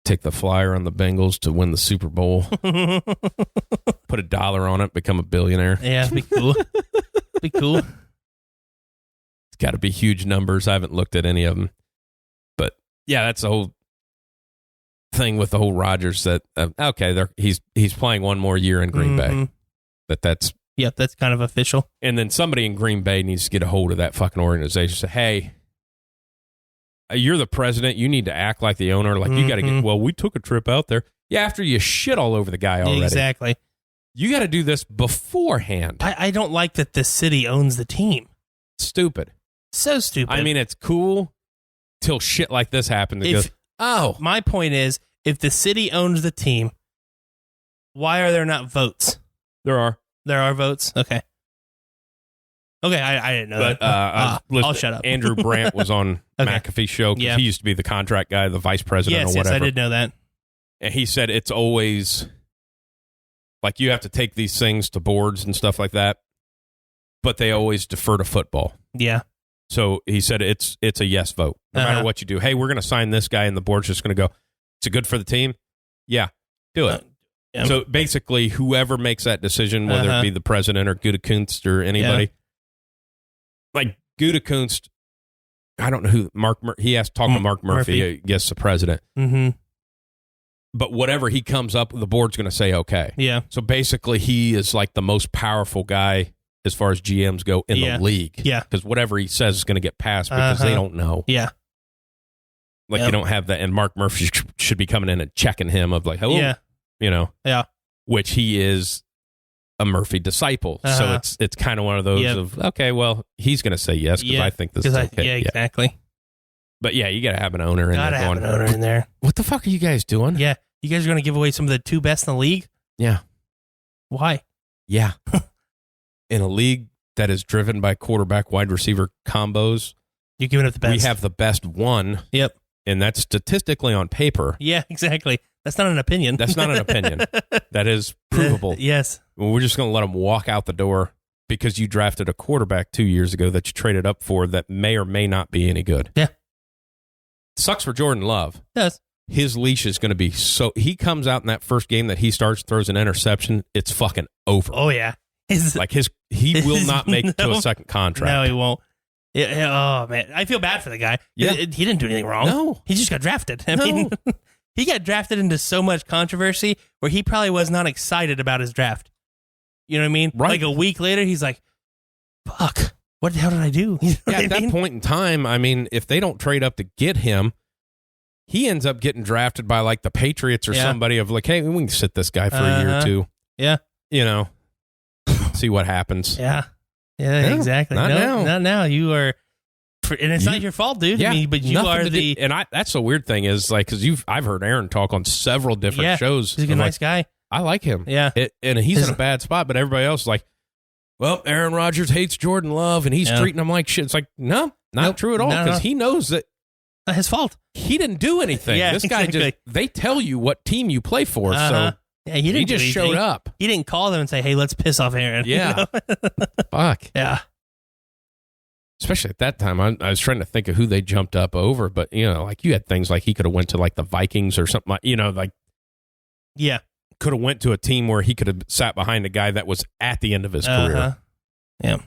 Take the flyer on the Bengals to win the Super Bowl. Put $1 on it, become a billionaire. Yeah, it'd be cool. Be cool. It's got to be huge numbers. I haven't looked at any of them. But yeah, that's the whole thing with the whole Rodgers that, he's playing one more year in Green Bay. That's Yep, that's kind of official. And then somebody in Green Bay needs to get a hold of that fucking organization. Say, hey, you're the president. You need to act like the owner. Like you got to get. Well, we took a trip out there. Yeah, after you shit all over the guy already. Exactly. You got to do this beforehand. I don't like that the city owns the team. Stupid. So stupid. I mean, it's cool till shit like this happens. My point is, if the city owns the team, why are there not votes? There are. There are votes? Okay. I didn't know that. I'll shut up. Andrew Brandt was on McAfee's show. Yeah. He used to be the contract guy, the vice president or whatever. Yes, I did know that. And he said it's always, like you have to take these things to boards and stuff like that, but they always defer to football. Yeah. So he said it's a yes vote. No matter what you do. Hey, we're going to sign this guy, and the board's just going to go, is it good for the team? Yeah, do it. Yeah. So basically, whoever makes that decision, whether it be the president or Gutekunst or anybody, like Gutekunst, I don't know who, he has to talk to Mark Murphy, I guess the president. Mm-hmm. But whatever he comes up with, the board's going to say okay. Yeah. So basically, he is like the most powerful guy as far as GMs go in the league. Yeah. Because whatever he says is going to get passed because they don't know. Yeah. Like you don't have that, and Mark Murphy should be coming in and checking him of like, hello. Yeah. Which he is a Murphy disciple. So it's kind of one of those of, okay, well, he's going to say yes because I think this is okay. Yeah, exactly. But yeah, you got to have an owner in there. Have an owner in there. What the fuck are you guys doing? Yeah. You guys are going to give away some of the 2 best in the league? Yeah. Why? Yeah. In a league that is driven by quarterback wide receiver combos, you're giving it the best. We have the best one. Yep. And that's statistically on paper. Yeah, exactly. That's not an opinion. That's not an opinion. That is provable. Yes. We're just going to let them walk out the door because you drafted a quarterback 2 years ago that you traded up for that may or may not be any good. Yeah. sucks for Jordan Love. Yes. His leash is going to be so. He comes out in that first game that he starts, throws an interception. It's fucking over. Oh yeah. He will not make it to a second contract. No, he won't. Oh man, I feel bad for the guy. Yeah. He didn't do anything wrong. No, he just got drafted. I mean, he got drafted into so much controversy where he probably was not excited about his draft. You know what I mean? Right. Like a week later, he's like, "Fuck, what the hell did I do?" You know at that point in time, I mean, if they don't trade up to get him, he ends up getting drafted by like the Patriots or somebody of like, hey, we can sit this guy for a year or two. Yeah. You know, see what happens. Yeah. Yeah, No, exactly. not now. Not now. You are, and it's not your fault, dude. Yeah, I mean, but you are the. That's the weird thing is like, because I've heard Aaron talk on several different shows. He's a nice guy. I like him. Yeah. And he's in a bad spot, but everybody else is like, well, Aaron Rodgers hates Jordan Love and he's treating him like shit. It's like, no, not true at all, because he knows that. Not his fault. He didn't do anything. Yeah, this guy they tell you what team you play for, so yeah, he just showed up. He didn't call them and say, hey, let's piss off Aaron. Yeah. Fuck. Yeah. Especially at that time, I was trying to think of who they jumped up over, but, you know, like you had things like he could have went to like the Vikings or something, like, you know, like. Yeah. Could have went to a team where he could have sat behind a guy that was at the end of his career. Yeah.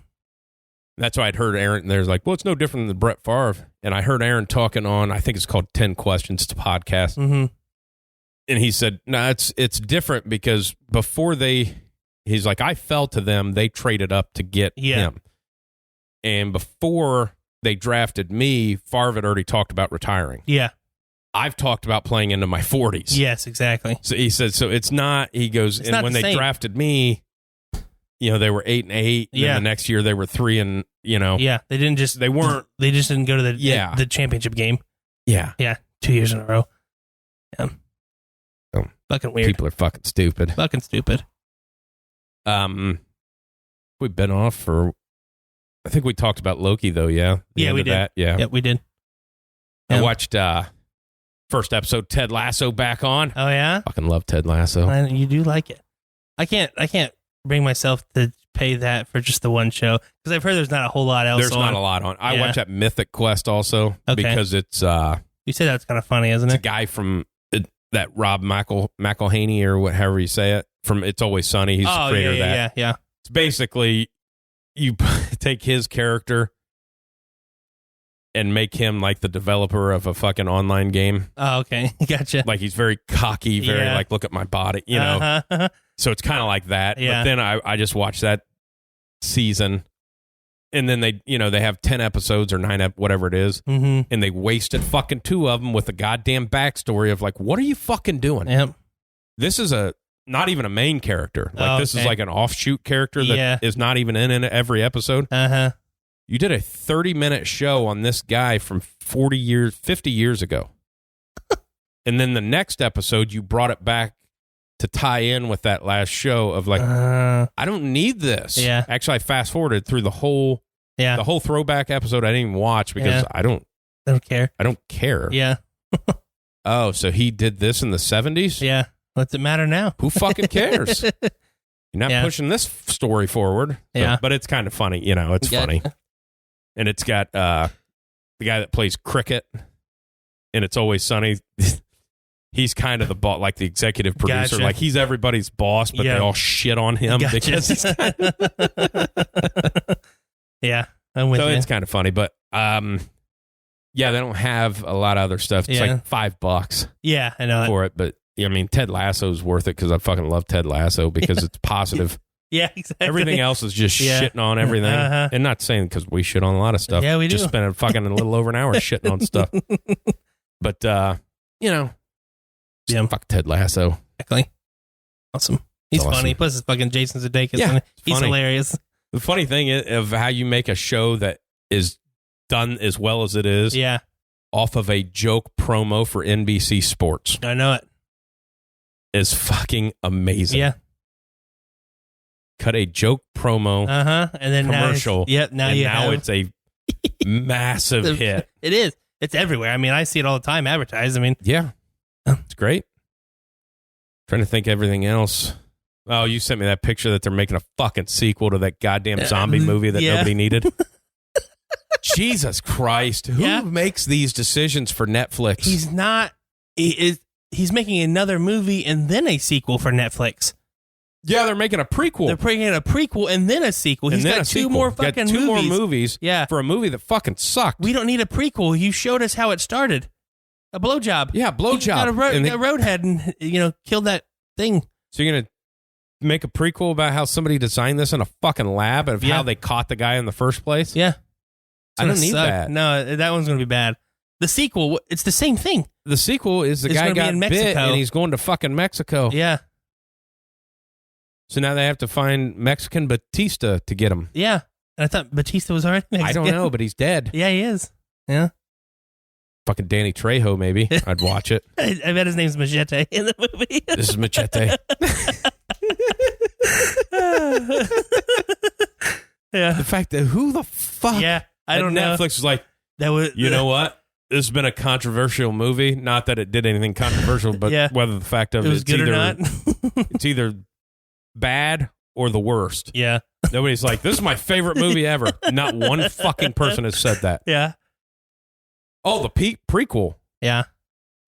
That's why I'd heard Aaron, and there's like, well, it's no different than Brett Favre. And I heard Aaron talking on, I think it's called 10 Questions to Podcast. Mm-hmm. And he said, no, it's different because before he's like, I fell to them, they traded up to get him. And before they drafted me, Favre had already talked about retiring. Yeah. I've talked about playing into my 40s. Yes, exactly. So he said, so it's not, he goes, it's and when they drafted me, you know, they were 8-8. Yeah. And the next year they were 3 and, you know. Yeah. They just didn't go to the championship game. Yeah. Yeah. 2 years in a row. Yeah. Oh, fucking weird. People are fucking stupid. Fucking stupid. We've been off for, I think we talked about Loki though. Yeah. Yeah, we did. That. Yeah. Yeah, we did. I watched, first episode, Ted Lasso back on. Oh yeah. Fucking love Ted Lasso. You do like it. I can't bring myself to pay that for just the one show because I've heard there's not a whole lot else. There's not a lot on. I watch that Mythic Quest also because it's. You say that's kind of funny, isn't it? It's a guy from that Rob McElhaney or whatever you say it from. It's Always Sunny. He's the creator of that. Yeah. It's basically you take his character and make him like the developer of a fucking online game. Oh, okay. Gotcha. Like he's very cocky, very like, look at my body, you know. So it's kind of like that. Yeah. But then I just watched that season, and then they have 10 episodes or 9, whatever it is, and they wasted fucking 2 of them with a goddamn backstory of like, what are you fucking doing? Yep. This is not even a main character. Like this is like an offshoot character that is not even in every episode. You did a 30-minute show on this guy from 50 years ago. And then the next episode, you brought it back to tie in with that last show of like, I don't need this. Yeah. Actually, I fast forwarded through the whole throwback episode. I didn't even watch because I don't care. I don't care. Yeah. Oh, so he did this in the 70s? Yeah. What's it matter now? Who fucking cares? You're not pushing this story forward. So, but it's kind of funny. You know, it's funny. And it's got the guy that plays cricket, and It's Always Sunny. He's kind of the boss, like the executive producer. Gotcha. Like he's everybody's boss, but they all shit on him because he's kind of yeah. I'm with you. It's kind of funny, but they don't have a lot of other stuff. It's like $5. Yeah, I know for it, but I mean, Ted Lasso's worth it because I fucking love Ted Lasso because it's positive. Yeah, exactly. Everything else is just shitting on everything. And not saying because we shit on a lot of stuff. Yeah, we do. Just spending fucking a little over an hour shitting on stuff. But, fuck Ted Lasso. Exactly. Awesome. He's funny. Plus, it's fucking Jason Sudeikis. Yeah, he's hilarious. The funny thing is of how you make a show that is done as well as it is off of a joke promo for NBC Sports. I know it. Is fucking amazing. Yeah. Cut a joke promo and then commercial. Now it's a massive hit. It is. It's everywhere. I mean, I see it all the time advertised. I mean, it's great. Trying to think everything else. Oh, you sent me that picture that they're making a fucking sequel to that goddamn zombie movie that nobody needed. Jesus Christ. Who makes these decisions for Netflix? He's not. He's making another movie and then a sequel for Netflix. Yeah, they're making a prequel. They're bringing in a prequel and then a sequel. He's got two more fucking movies. Two more movies for a movie that fucking sucked. We don't need a prequel. You showed us how it started. A blowjob. Yeah, blowjob. He got a roadhead and, killed that thing. So you're going to make a prequel about how somebody designed this in a fucking lab of how they caught the guy in the first place? Yeah. I don't need that. No, that one's going to be bad. The sequel, it's the same thing. The sequel is the guy got bit and he's going to fucking Mexico. Yeah. So now they have to find Mexican Batista to get him. Yeah. And I thought Batista was already Mexican. I don't know, but he's dead. Yeah, he is. Yeah. Fucking Danny Trejo, maybe. I'd watch it. I bet his name's Machete in the movie. This is Machete. Yeah. The fact that who the fuck? Yeah. I don't know. Netflix was like, you know what? This has been a controversial movie. Not that it did anything controversial, but whether the fact of it was good or not. It's either bad or the worst. Yeah. Nobody's like, this is my favorite movie ever. Not one fucking person has said that. Yeah. Oh, the prequel. Yeah.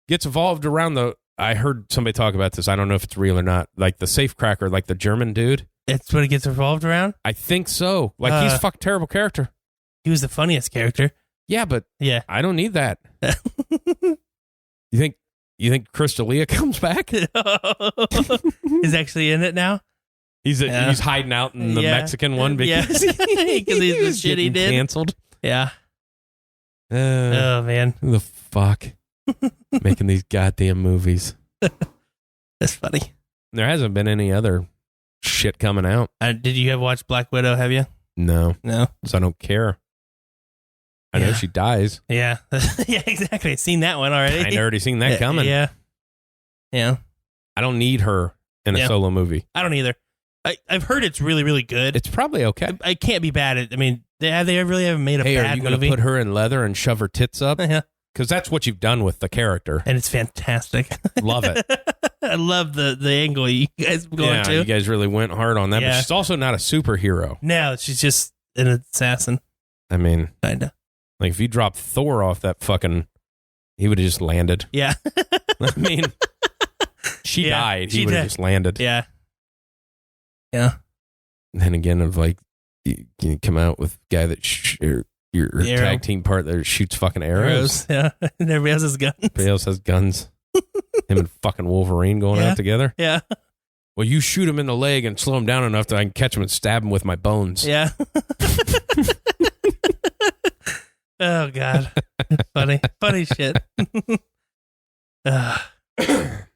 Gets evolved around I heard somebody talk about this. I don't know if it's real or not. Like the safecracker, like the German dude. It's what it gets evolved around? I think so. Like he's a fucking terrible character. He was the funniest character. Yeah, but I don't need that. You think Chris D'Elia comes back? He's actually in it now? He's hiding out in the Mexican one because the shit he did. Canceled. Yeah. Oh, man. Who the fuck? Making these goddamn movies. That's funny. There hasn't been any other shit coming out. Did you ever watch Black Widow, have you? No. No? So I don't care. I know she dies. Yeah. Yeah, exactly. I've seen that one already. I'd already seen that coming. Yeah. Yeah. I don't need her in a solo movie. I don't either. I've heard it's really, really good. It's probably okay. I can't be bad. I mean, they really haven't made a bad movie. Are you going to put her in leather and shove her tits up? Yeah. Because that's what you've done with the character. And it's fantastic. Love it. I love the angle you guys were going to. You guys really went hard on that. Yeah. But she's also not a superhero. No, she's just an assassin. I mean, kind of. Like, if you dropped Thor off that fucking... He would have just landed. Yeah. I mean, she died. He would have just landed. Yeah. Yeah. And then again, of like, you come out with a guy that... Your tag team part that shoots fucking arrows. Yeah. And everybody else has guns. Everybody else has guns. Him and fucking Wolverine going out together. Yeah. Well, you shoot him in the leg and slow him down enough that I can catch him and stab him with my bones. Yeah. Oh, God. Funny. Funny shit. Other than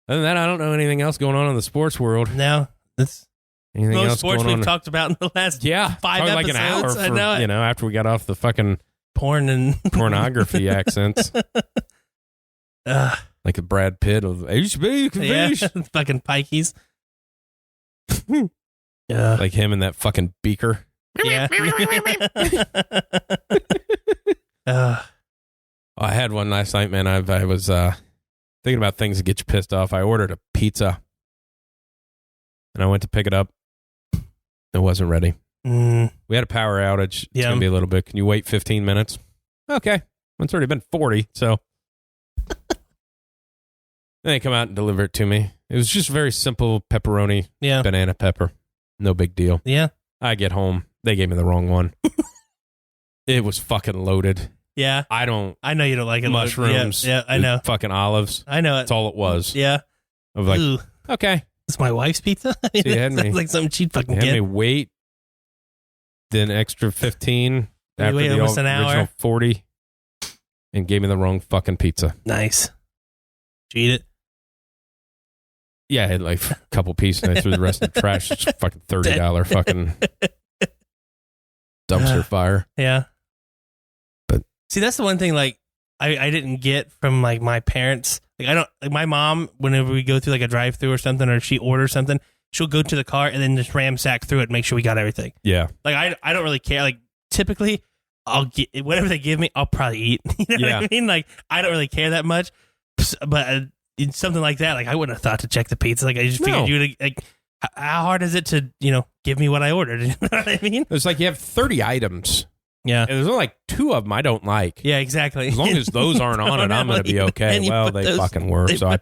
that, I don't know anything else going on in the sports world. No. Anything most else sports going we've talked about in the last 5 episodes. Like an hour for, I know it. After we got off the fucking porn and pornography accents. Like a Brad Pitt of HB. Yeah, fucking pikeys. Like him and that fucking beaker. Yeah. I had one last night, man. I was thinking about things that get you pissed off. I ordered a pizza. And I went to pick it up. It wasn't ready. We had a power outage. It's going to be a little bit. Can you wait 15 minutes? Okay. It's already been 40, so. Then they come out and deliver it to me. It was just very simple pepperoni, banana pepper. No big deal. Yeah. I get home. They gave me the wrong one. It was fucking loaded. Yeah. I know you don't like it. Mushrooms. Yeah, I know. Fucking olives. I know it. That's all it was. Yeah. I was like, ooh. Okay. It's my wife's pizza. I mean, it sounds like something she'd fucking get. Had me wait then extra 15 after wait the almost an original hour. 40 and gave me the wrong fucking pizza. Nice. Did you eat it? Yeah, I had like a couple pieces and I threw the rest in the trash. It's fucking $30 fucking dumpster fire. Yeah. But see, that's the one thing like I didn't get from like my parents. Like I don't like my mom, whenever we go through like a drive-through or something, or she orders something, she'll go to the car and then just ramsack through it and make sure we got everything. Yeah. Like I don't really care. Like typically I'll get whatever they give me, I'll probably eat. You know what I mean? Like I don't really care that much. But in something like that, like I wouldn't have thought to check the pizza. Like I just figured you would like how hard is it to, give me what I ordered? You know what I mean? It's like you have 30 items Yeah. And there's only like 2 of them I don't like. Yeah, exactly. As long as those aren't on it, I'm going to be okay. Well, they fucking were. So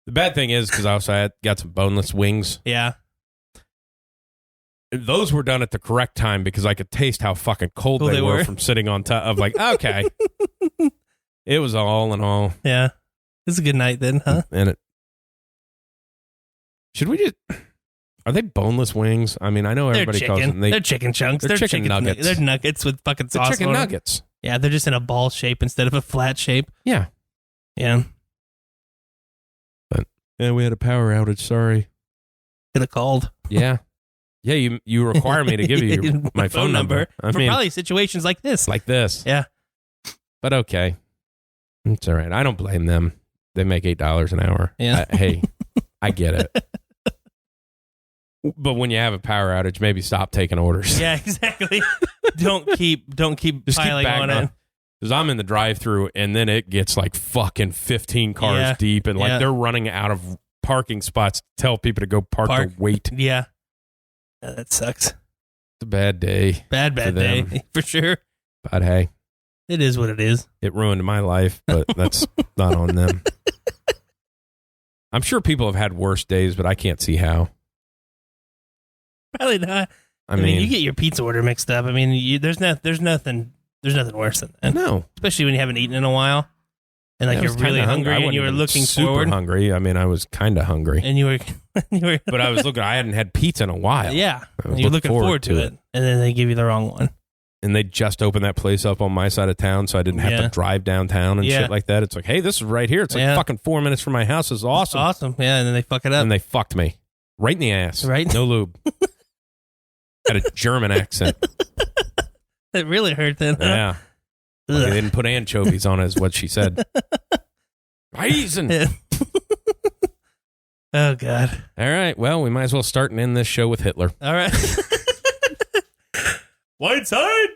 the bad thing is, because I also got some boneless wings. Yeah. Those were done at the correct time because I could taste how fucking cold they were from sitting on top of like, okay. It was all in all. Yeah. It's a good night then, huh? And should we just... Are they boneless wings? I mean, I know everybody calls them. They're chicken chunks. They're chicken nuggets. They're nuggets with fucking sauce. They're chicken nuggets. Yeah, they're just in a ball shape instead of a flat shape. Yeah. Yeah. But we had a power outage. Sorry. Could have called. Yeah. Yeah, you require me to give you my phone number. For probably situations like this. Like this. Yeah. But okay. It's all right. I don't blame them. They make $8 an hour. Yeah. Hey, I get it. But when you have a power outage, maybe stop taking orders. Yeah, exactly. Don't keep just piling on it. Because I'm in the drive-thru, and then it gets like fucking 15 cars deep, and like they're running out of parking spots to tell people to go park. Their weight. Yeah. That sucks. It's a bad day. Bad day, for sure. But hey. It is what it is. It ruined my life, but that's not on them. I'm sure people have had worse days, but I can't see how. Probably not. I mean, you get your pizza order mixed up. I mean, there's nothing worse than that. No. Especially when you haven't eaten in a while. And like you're really hungry and you were looking forward. Super hungry. I mean, I was kind of hungry. And you were but I was looking, I hadn't had pizza in a while. Yeah. You're looking forward to it. And then they give you the wrong one. And they just opened that place up on my side of town, so I didn't have to drive downtown and shit like that. It's like, hey, this is right here. It's like fucking 4 minutes from my house. It's awesome. It's awesome. Yeah, and then they fuck it up. And they fucked me. Right in the ass. Right? No lube. Had a German accent. It really hurt then, huh? Yeah. Like they didn't put anchovies on it, is what she said. Reason. Oh, God. All right. Well, we might as well start and end this show with Hitler. All right. Wideside.